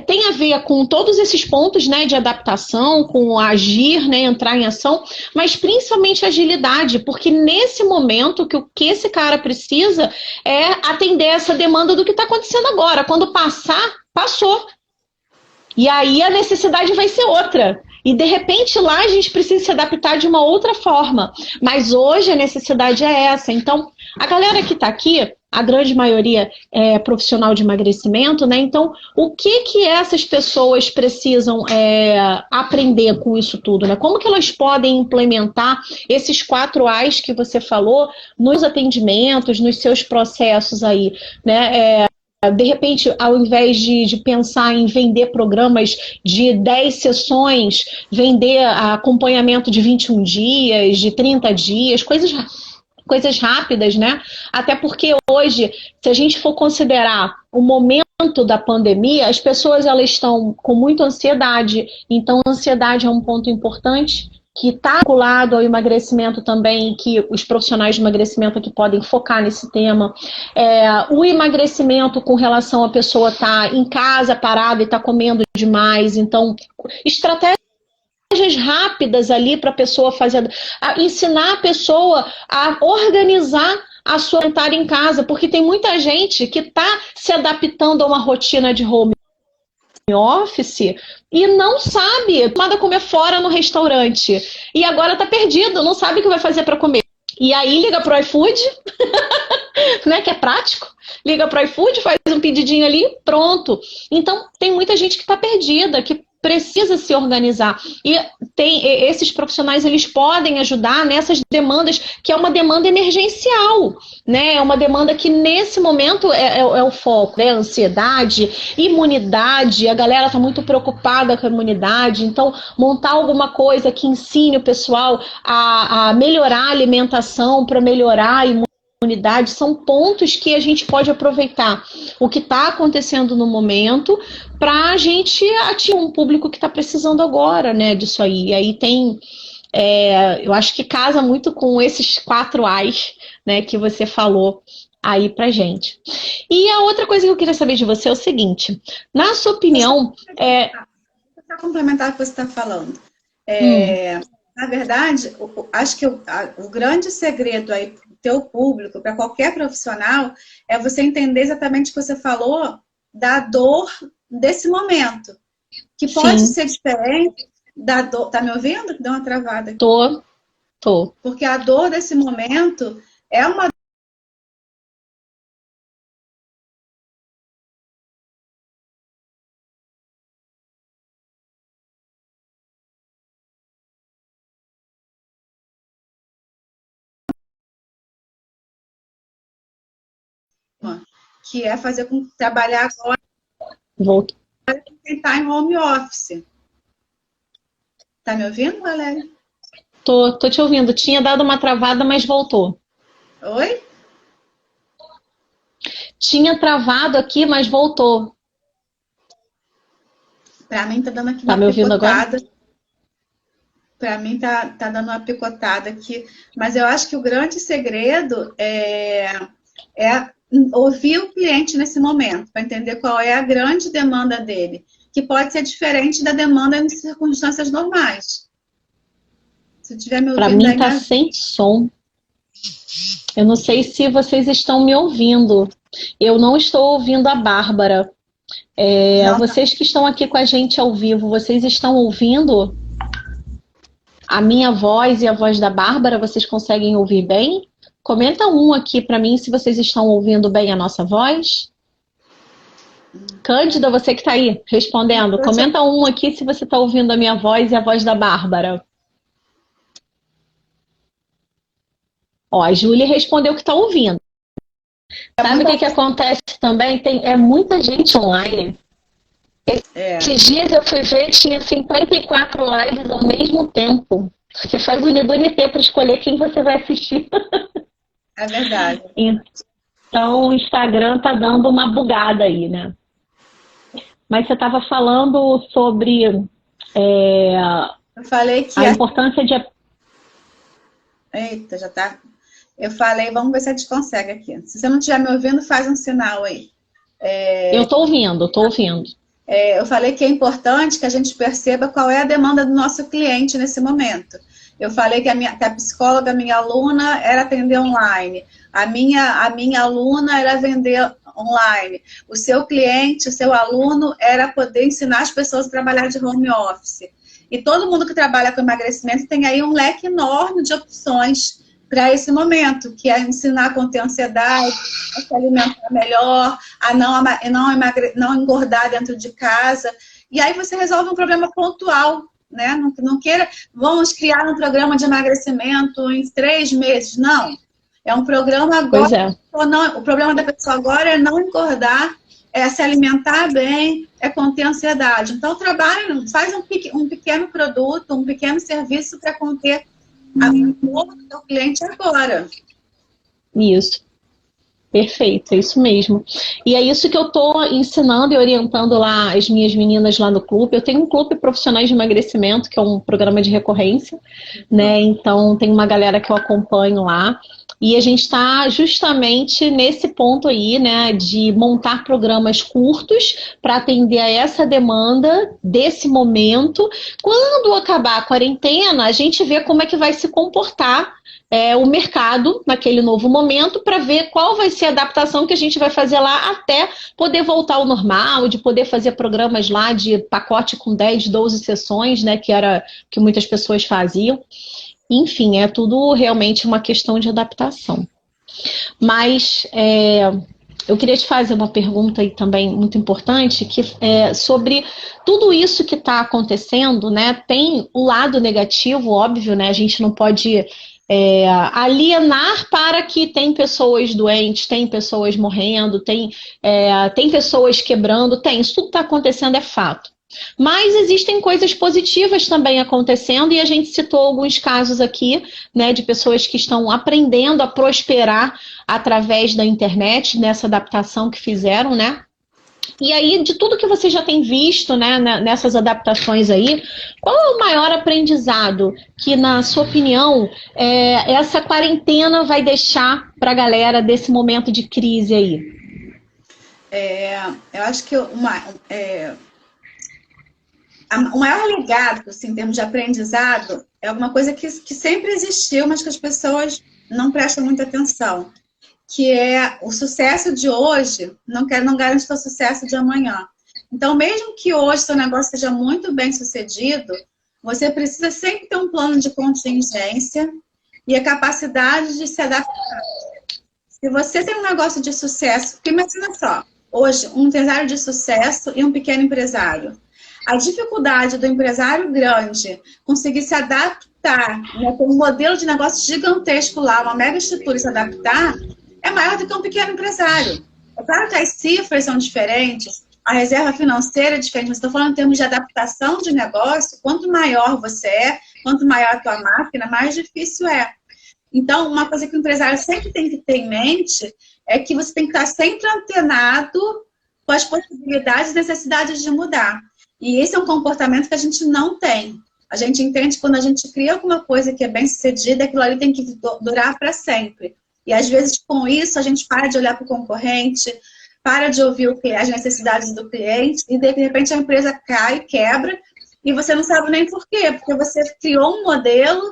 tem a ver com todos esses pontos, né, de adaptação, com agir, né, entrar em ação, mas principalmente agilidade, porque nesse momento o que esse cara precisa é atender essa demanda do que está acontecendo agora. Quando passou. E aí a necessidade vai ser outra. E de repente lá a gente precisa se adaptar de uma outra forma. Mas hoje a necessidade é essa. Então, a galera que está aqui, a grande maioria é profissional de emagrecimento, né? Então, o que essas pessoas precisam aprender com isso tudo, né? Como que elas podem implementar esses 4 A's que você falou nos atendimentos, nos seus processos aí, né? De repente, ao invés de pensar em vender programas de 10 sessões, vender acompanhamento de 21 dias, de 30 dias, coisas rápidas, né? Até porque hoje, se a gente for considerar o momento da pandemia, as pessoas elas estão com muita ansiedade. Então, a ansiedade é um ponto importante que está vinculado ao emagrecimento também, que os profissionais de emagrecimento aqui podem focar nesse tema. O emagrecimento com relação à pessoa estar em casa, parada e estar comendo demais. Então, estratégias rápidas ali para a pessoa fazer, ensinar a pessoa a organizar a sua jantar em casa, porque tem muita gente que está se adaptando a uma rotina de home office e não sabe, manda comer fora no restaurante e agora está perdido, não sabe o que vai fazer para comer. E aí liga pro iFood, né, que é prático, liga pro iFood, faz um pedidinho ali, pronto. Então tem muita gente que está perdida, que precisa se organizar. E esses profissionais, eles podem ajudar nessas demandas, que é uma demanda emergencial, né? É uma demanda que nesse momento é o foco, né? Ansiedade, imunidade, a galera está muito preocupada com a imunidade, então montar alguma coisa que ensine o pessoal a melhorar a alimentação para melhorar a imunidade, são pontos que a gente pode aproveitar o que está acontecendo no momento para a gente atingir um público que está precisando agora, né, disso aí. E aí tem, eu acho que casa muito com esses 4 As, né, que você falou aí pra gente. E a outra coisa que eu queria saber de você é o seguinte, na sua opinião... Para complementar o que você está falando, na verdade, acho que o grande segredo aí para o teu público, para qualquer profissional, é você entender exatamente o que você falou da dor desse momento, que pode Sim. ser diferente da dor... Tá me ouvindo? Deu uma travada aqui. Tô. Porque a dor desse momento é uma que é fazer com trabalhar agora Volto. quem está em home office. Tá me ouvindo, Valéria? Tô te ouvindo. Tinha dado uma travada, mas voltou. Oi? Tinha travado aqui, mas voltou. Para mim tá dando aqui Tá uma me ouvindo picotada. agora? Para mim tá dando uma picotada aqui. Mas eu acho que o grande segredo é ouvir o cliente nesse momento, para entender qual é a grande demanda dele, que pode ser diferente da demanda em circunstâncias normais. Se tiver me ouvindo, Para mim tá sem som. Eu não sei se vocês estão me ouvindo. Eu não estou ouvindo a Bárbara. Não, Vocês que estão aqui com a gente ao vivo, vocês estão ouvindo a minha voz e a voz da Bárbara? Vocês conseguem ouvir bem? Comenta um aqui para mim se vocês estão ouvindo bem a nossa voz. Cândida, você que está aí respondendo, comenta um aqui se você está ouvindo a minha voz e a voz da Bárbara. Ó, a Júlia respondeu que está ouvindo. Sabe o que acontece também? Tem muita gente online. Esses dias eu fui ver, tinha 54 lives ao mesmo tempo. Você faz bonito para escolher quem você vai assistir. é verdade. Então o Instagram tá dando uma bugada aí, né? Mas você estava falando sobre Eu falei que a importância de... Eita, já tá... Eu falei, vamos ver se a gente consegue aqui. Se você não estiver me ouvindo, faz um sinal aí. Eu tô ouvindo. Eu falei que é importante que a gente perceba qual é a demanda do nosso cliente nesse momento. Eu falei que a psicóloga, minha aluna, era atender online. A minha aluna era vender online. O seu cliente, o seu aluno, era poder ensinar as pessoas a trabalhar de home office. E todo mundo que trabalha com emagrecimento tem aí um leque enorme de opções para esse momento, que é ensinar a conter ansiedade, a se alimentar melhor, a não engordar dentro de casa. E aí você resolve um problema pontual, né? Não queira, vamos criar um programa de emagrecimento em 3 meses. Não. É um programa agora. O problema da pessoa agora é não engordar, é se alimentar bem, é conter ansiedade. Então, faz um pequeno produto, um pequeno serviço para conter a dor do seu cliente agora. Isso. Perfeito, é isso mesmo. E é isso que eu estou ensinando e orientando lá as minhas meninas lá no clube. Eu tenho um clube profissionais de emagrecimento, que é um programa de recorrência, né? Então tem uma galera que eu acompanho lá. E a gente está justamente nesse ponto aí, né, de montar programas curtos para atender a essa demanda desse momento. Quando acabar a quarentena, a gente vê como é que vai se comportar o mercado naquele novo momento para ver qual vai ser a adaptação que a gente vai fazer lá até poder voltar ao normal, de poder fazer programas lá de pacote com 10, 12 sessões, né, que era que muitas pessoas faziam. Enfim, é tudo realmente uma questão de adaptação. Mas eu queria te fazer uma pergunta aí também muito importante, que é sobre tudo isso que está acontecendo, né? Tem o lado negativo, óbvio, né? A gente não pode alienar para que tem pessoas doentes, tem pessoas morrendo, tem pessoas quebrando, isso tudo está acontecendo, é fato. Mas existem coisas positivas também acontecendo e a gente citou alguns casos aqui, né, de pessoas que estão aprendendo a prosperar através da internet, nessa adaptação que fizeram, né? E aí, de tudo que você já tem visto, né, nessas adaptações aí, qual é o maior aprendizado que, na sua opinião, essa quarentena vai deixar para a galera desse momento de crise aí? Eu acho que o maior legado, assim, em termos de aprendizado, é alguma coisa que sempre existiu, mas que as pessoas não prestam muita atenção, que é o sucesso de hoje não garante o sucesso de amanhã. Então, mesmo que hoje seu negócio seja muito bem sucedido, você precisa sempre ter um plano de contingência e a capacidade de se adaptar. Se você tem um negócio de sucesso, porque imagina só, hoje, um empresário de sucesso e um pequeno empresário. A dificuldade do empresário grande conseguir se adaptar, né, ter um modelo de negócio gigantesco lá, uma mega estrutura e se adaptar, é maior do que um pequeno empresário. É claro que as cifras são diferentes, a reserva financeira é diferente, mas estou falando em termos de adaptação de negócio, quanto maior você é, quanto maior a tua máquina, mais difícil é. Então, uma coisa que o empresário sempre tem que ter em mente é que você tem que estar sempre antenado com as possibilidades e necessidades de mudar. E esse é um comportamento que a gente não tem. A gente entende que quando a gente cria alguma coisa que é bem sucedida, aquilo ali tem que durar para sempre. E às vezes com isso a gente para de olhar para o concorrente, para de ouvir as necessidades do cliente e de repente a empresa cai, quebra e você não sabe nem por quê, porque você criou um modelo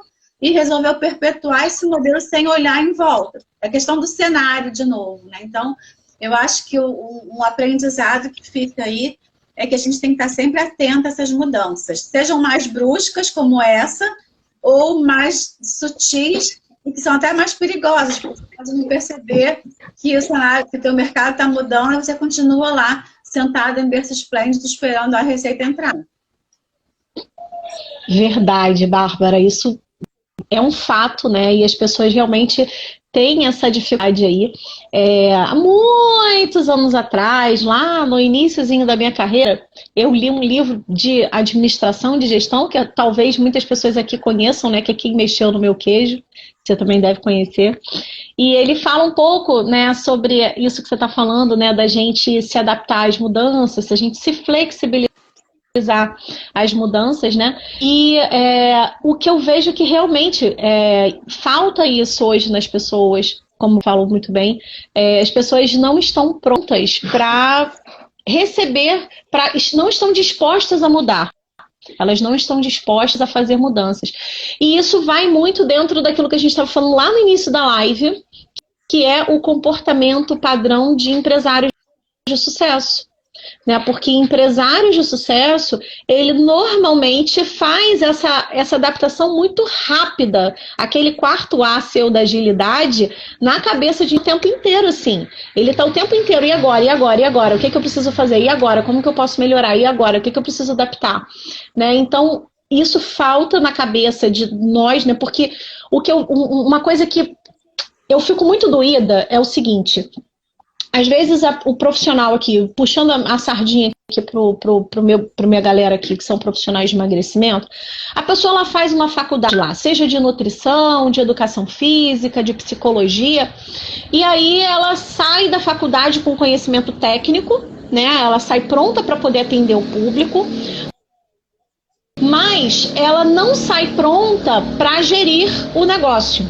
e resolveu perpetuar esse modelo sem olhar em volta. É questão do cenário de novo, né? Então, eu acho que um aprendizado que fica aí é que a gente tem que estar sempre atento a essas mudanças, sejam mais bruscas como essa, ou mais sutis e que são até mais perigosas, porque você pode não perceber que o cenário, que o teu mercado está mudando e você continua lá, sentado em berço esplêndido, esperando a receita entrar. Verdade, Bárbara, isso é um fato, né? E as pessoas realmente têm essa dificuldade aí. Há muitos anos atrás, lá no iniciozinho da minha carreira, eu li um livro de administração de gestão, que talvez muitas pessoas aqui conheçam, né? Que é Quem Mexeu no Meu Queijo, você também deve conhecer. E ele fala um pouco, né, sobre isso que você está falando, né? Da gente se adaptar às mudanças, a gente se flexibilizar as mudanças, né? E o que eu vejo que realmente falta isso hoje nas pessoas, como falou muito bem, as pessoas não estão prontas para receber, não estão dispostas a mudar. Elas não estão dispostas a fazer mudanças. E isso vai muito dentro daquilo que a gente estava falando lá no início da live, que é o comportamento padrão de empresários de sucesso. Né? Porque empresários de sucesso, ele normalmente faz essa adaptação muito rápida, aquele quarto A seu da agilidade, na cabeça de o tempo inteiro, assim. Ele está o tempo inteiro, e agora, e agora, e agora? O que eu preciso fazer? E agora? Como que eu posso melhorar? E agora? O que eu preciso adaptar? Né? Então, isso falta na cabeça de nós, né? Porque uma coisa que eu fico muito doída é o seguinte: às vezes o profissional aqui, puxando a sardinha aqui pro minha galera aqui, que são profissionais de emagrecimento, a pessoa ela faz uma faculdade lá, seja de nutrição, de educação física, de psicologia, e aí ela sai da faculdade com conhecimento técnico, né? Ela sai pronta para poder atender o público, mas ela não sai pronta para gerir o negócio.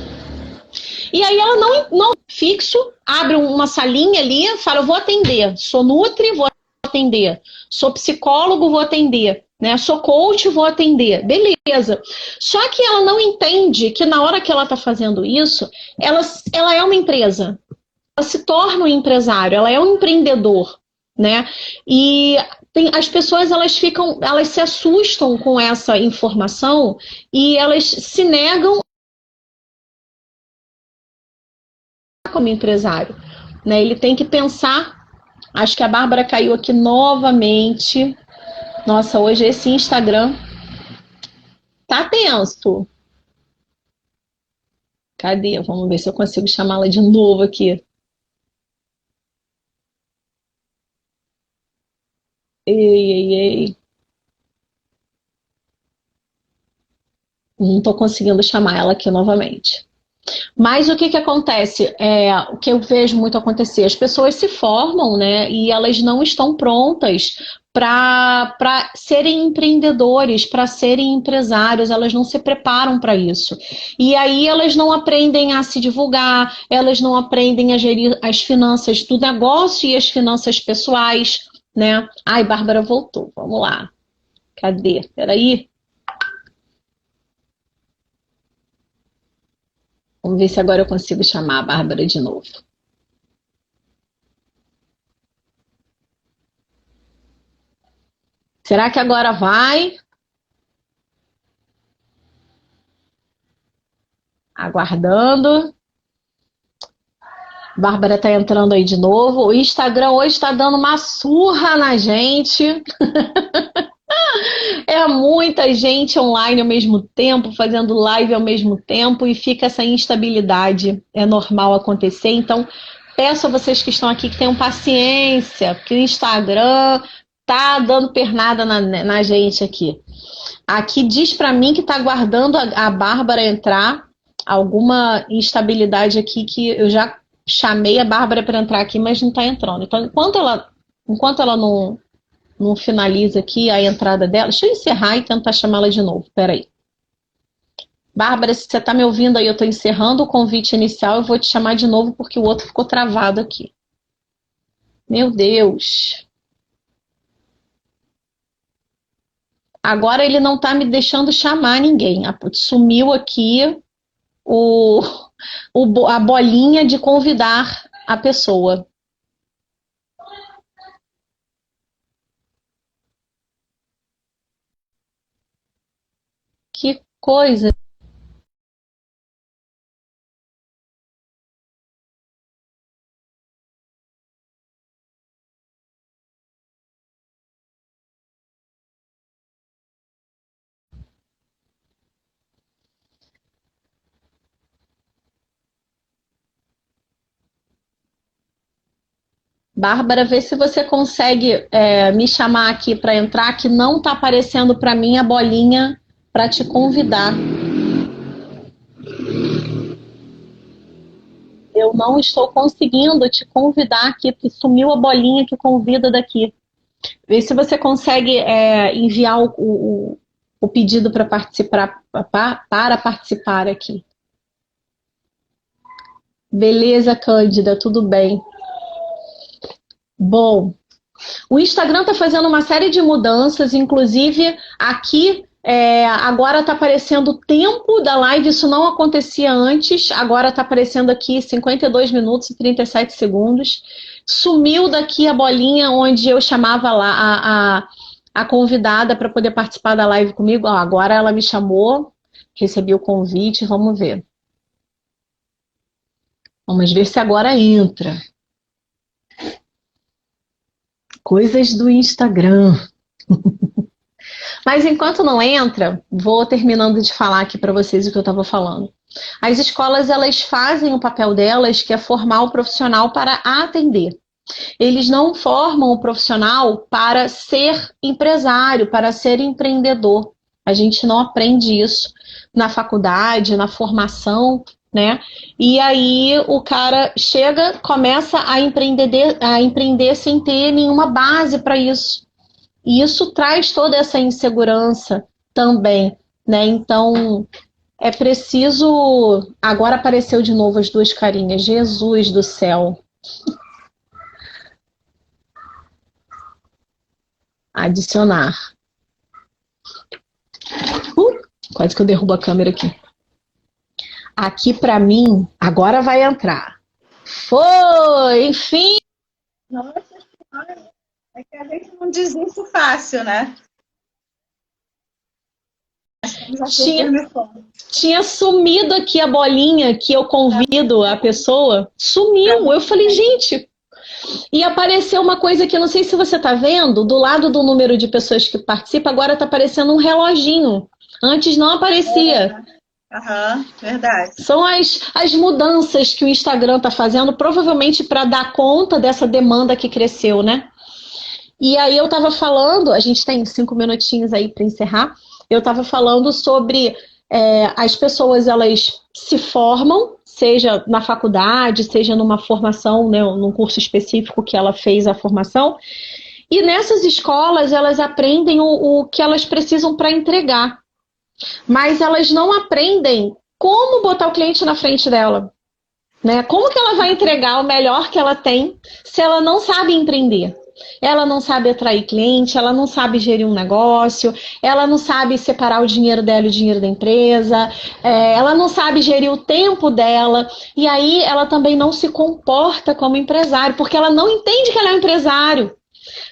E aí ela não fixo, abre uma salinha ali, fala, eu vou atender, sou nutri, vou atender, sou psicólogo, vou atender, né? Sou coach, vou atender, beleza. Só que ela não entende que na hora que ela está fazendo isso, ela é uma empresa, ela se torna um empresário, ela é um empreendedor, né? E as pessoas elas se assustam com essa informação e elas se negam como empresário, né? Ele tem que pensar. Acho que a Bárbara caiu aqui novamente. Nossa, hoje esse Instagram tá tenso. Cadê? Vamos ver se eu consigo chamá-la de novo aqui. Ei, ei, ei. Não estou conseguindo chamar ela aqui novamente. Mas o que que acontece? O que eu vejo muito acontecer, as pessoas se formam, né, e elas não estão prontas para serem empreendedores, para serem empresários, elas não se preparam para isso. E aí elas não aprendem a se divulgar, elas não aprendem a gerir as finanças do negócio e as finanças pessoais, né? Ai, Bárbara voltou, vamos lá. Cadê? Peraí. Vamos ver se agora eu consigo chamar a Bárbara de novo. Será que agora vai? Aguardando. Bárbara tá entrando aí de novo. O Instagram hoje está dando uma surra na gente. É muita gente online ao mesmo tempo, fazendo live ao mesmo tempo e fica essa instabilidade. É normal acontecer. Então, peço a vocês que estão aqui que tenham paciência, porque o Instagram tá dando pernada na gente aqui. Aqui diz para mim que está aguardando a Bárbara entrar. Alguma instabilidade aqui que eu já chamei a Bárbara para entrar aqui, mas não está entrando. Então, enquanto ela não finaliza aqui a entrada dela, deixa eu encerrar e tentar chamá-la de novo. Peraí. Bárbara, se você está me ouvindo aí, eu estou encerrando o convite inicial, eu vou te chamar de novo porque o outro ficou travado aqui. Meu Deus. Agora ele não está me deixando chamar ninguém. Sumiu aqui o, a bolinha de convidar a pessoa. Que coisa. Bárbara, vê se você consegue me chamar aqui para entrar, que não está aparecendo para mim a bolinha para te convidar. Eu não estou conseguindo te convidar aqui, porque sumiu a bolinha que convida daqui. Vê se você consegue enviar o pedido para participar aqui. Beleza, Cândida, tudo bem. Bom, o Instagram está fazendo uma série de mudanças, inclusive aqui agora está aparecendo o tempo da live, isso não acontecia antes, agora está aparecendo aqui 52 minutos e 37 segundos. Sumiu daqui a bolinha onde eu chamava lá a convidada para poder participar da live comigo. Ó, agora ela me chamou, recebi o convite, vamos ver. Vamos ver se agora entra. Coisas do Instagram. Mas enquanto não entra, vou terminando de falar aqui para vocês o que eu estava falando. As escolas, elas fazem o papel delas, que é formar o profissional para atender. Eles não formam o profissional para ser empresário, para ser empreendedor. A gente não aprende isso na faculdade, na formação, né? E aí o cara chega, começa a empreender sem ter nenhuma base para isso. E isso traz toda essa insegurança também, né? Então, é preciso... Agora apareceu de novo as duas carinhas. Jesus do céu. Adicionar. Quase que eu derrubo a câmera aqui. Aqui para mim, agora vai entrar. Foi, enfim. Nossa Senhora, é que a gente não diz isso fácil, né? tinha sumido aqui a bolinha que eu convido a pessoa. Sumiu. Eu falei, gente... E apareceu uma coisa que eu não sei se você está vendo, do lado do número de pessoas que participam, agora está aparecendo um reloginho. Antes não aparecia. Verdade. São as mudanças que o Instagram está fazendo, provavelmente para dar conta dessa demanda que cresceu, né? E aí eu estava falando, a gente tem 5 minutinhos aí para encerrar, eu estava falando sobre as pessoas, elas se formam, seja na faculdade, seja numa formação, né, num curso específico que ela fez a formação, e nessas escolas elas aprendem o que elas precisam para entregar, mas elas não aprendem como botar o cliente na frente dela, né? Como que ela vai entregar o melhor que ela tem se ela não sabe empreender? Ela não sabe atrair cliente, ela não sabe gerir um negócio, ela não sabe separar o dinheiro dela e o dinheiro da empresa, ela não sabe gerir o tempo dela, e aí ela também não se comporta como empresário, porque ela não entende que ela é um empresário.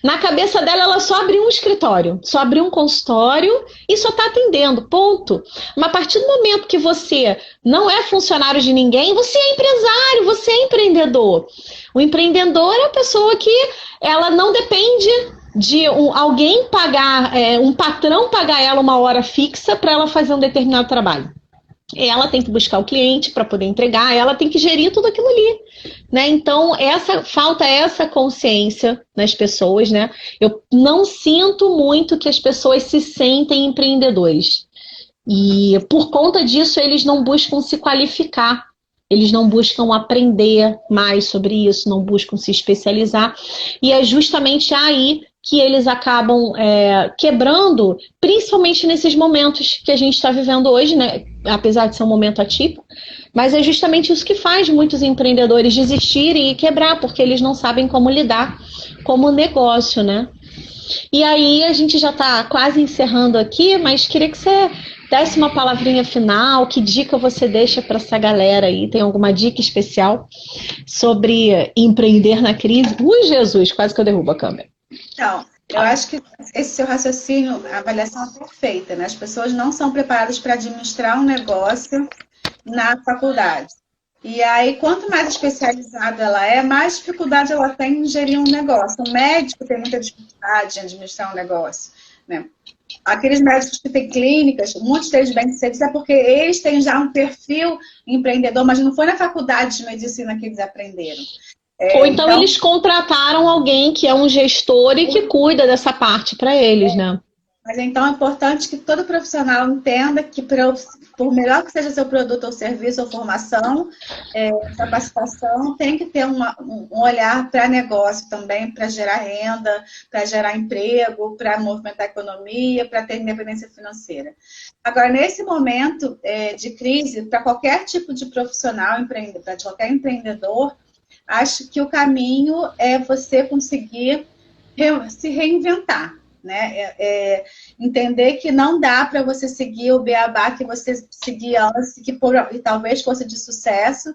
Na cabeça dela, ela só abriu um escritório, só abriu um consultório e só está atendendo, ponto. Mas a partir do momento que você não é funcionário de ninguém, você é empresário, você é empreendedor. O empreendedor é a pessoa que ela não depende de alguém pagar, um patrão pagar ela uma hora fixa para ela fazer um determinado trabalho. Ela tem que buscar o cliente para poder entregar, ela tem que gerir tudo aquilo ali, né? Então, falta essa consciência nas pessoas, né? Eu não sinto muito que as pessoas se sentem empreendedores. E por conta disso, eles não buscam se qualificar. Eles não buscam aprender mais sobre isso, não buscam se especializar. E é justamente aí que eles acabam quebrando, principalmente nesses momentos que a gente está vivendo hoje, né? Apesar de ser um momento atípico, mas é justamente isso que faz muitos empreendedores desistirem e quebrar, porque eles não sabem como lidar como negócio, né? E aí a gente já está quase encerrando aqui, mas queria que você desse uma palavrinha final, que dica você deixa para essa galera aí? Tem alguma dica especial sobre empreender na crise? Ui, Jesus, quase que eu derrubo a câmera. Então, eu acho que esse seu raciocínio, a avaliação é perfeita, né? As pessoas não são preparadas para administrar um negócio na faculdade. E aí, quanto mais especializada ela é, mais dificuldade ela tem em gerir um negócio. O médico tem muita dificuldade em administrar um negócio, né? Aqueles médicos que têm clínicas, muitos deles bem-sucedidos, é porque eles têm já um perfil empreendedor, mas não foi na faculdade de medicina que eles aprenderam. Ou então eles contrataram alguém que é um gestor e que cuida dessa parte para eles, né? Mas então é importante que todo profissional entenda que, por melhor que seja seu produto ou serviço ou formação, capacitação, tem que ter um olhar para negócio também, para gerar renda, para gerar emprego, para movimentar a economia, para ter independência financeira. Agora, nesse momento de crise, para qualquer tipo de profissional, para qualquer empreendedor, acho que o caminho é você conseguir se reinventar, né? Entender que não dá para você seguir o beabá que você seguia antes, e talvez fosse de sucesso,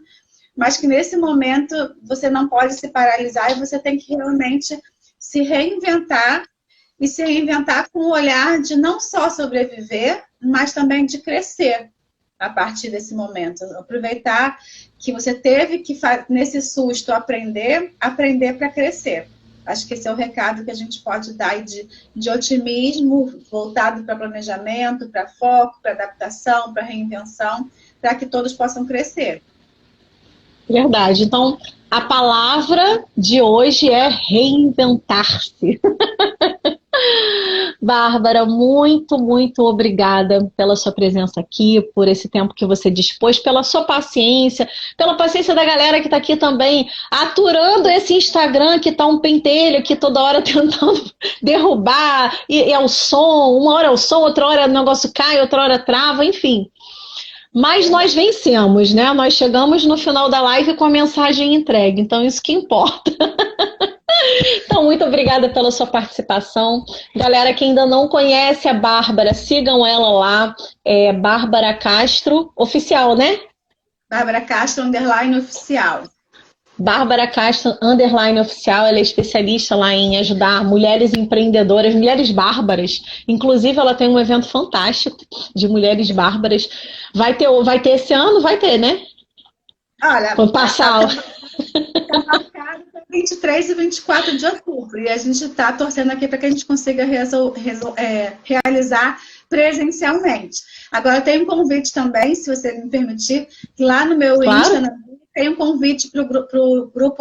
mas que nesse momento você não pode se paralisar e você tem que realmente se reinventar, e se reinventar com o olhar de não só sobreviver, mas também de crescer a partir desse momento. Aproveitar que você teve que, nesse susto, aprender para crescer. Acho que esse é o recado que a gente pode dar de otimismo, voltado para planejamento, para foco, para adaptação, para reinvenção, para que todos possam crescer. Verdade. Então, a palavra de hoje é reinventar-se. Bárbara, muito, muito obrigada pela sua presença aqui, por esse tempo que você dispôs, pela sua paciência, pela paciência da galera que está aqui também, aturando esse Instagram que está um pentelho, que toda hora tentando derrubar, e é o som, uma hora é o som, outra hora o negócio cai, outra hora trava, enfim. Mas nós vencemos, né? Nós chegamos no final da live com a mensagem entregue, então isso que importa. Então, muito obrigada pela sua participação. Galera que ainda não conhece a Bárbara, sigam ela lá. É Bárbara Castro, oficial, né? Bárbara Castro, _oficial. Bárbara Castro, underline oficial, ela é especialista lá em ajudar mulheres empreendedoras, mulheres bárbaras. Inclusive, ela tem um evento fantástico de mulheres bárbaras. Vai ter esse ano? Vai ter, né? Olha, Vou passar. está marcado para 23 e 24 de outubro. E a gente está torcendo aqui para que a gente consiga realizar presencialmente. Agora, tem um convite também, se você me permitir, que lá no meu Insta tem um convite para o grupo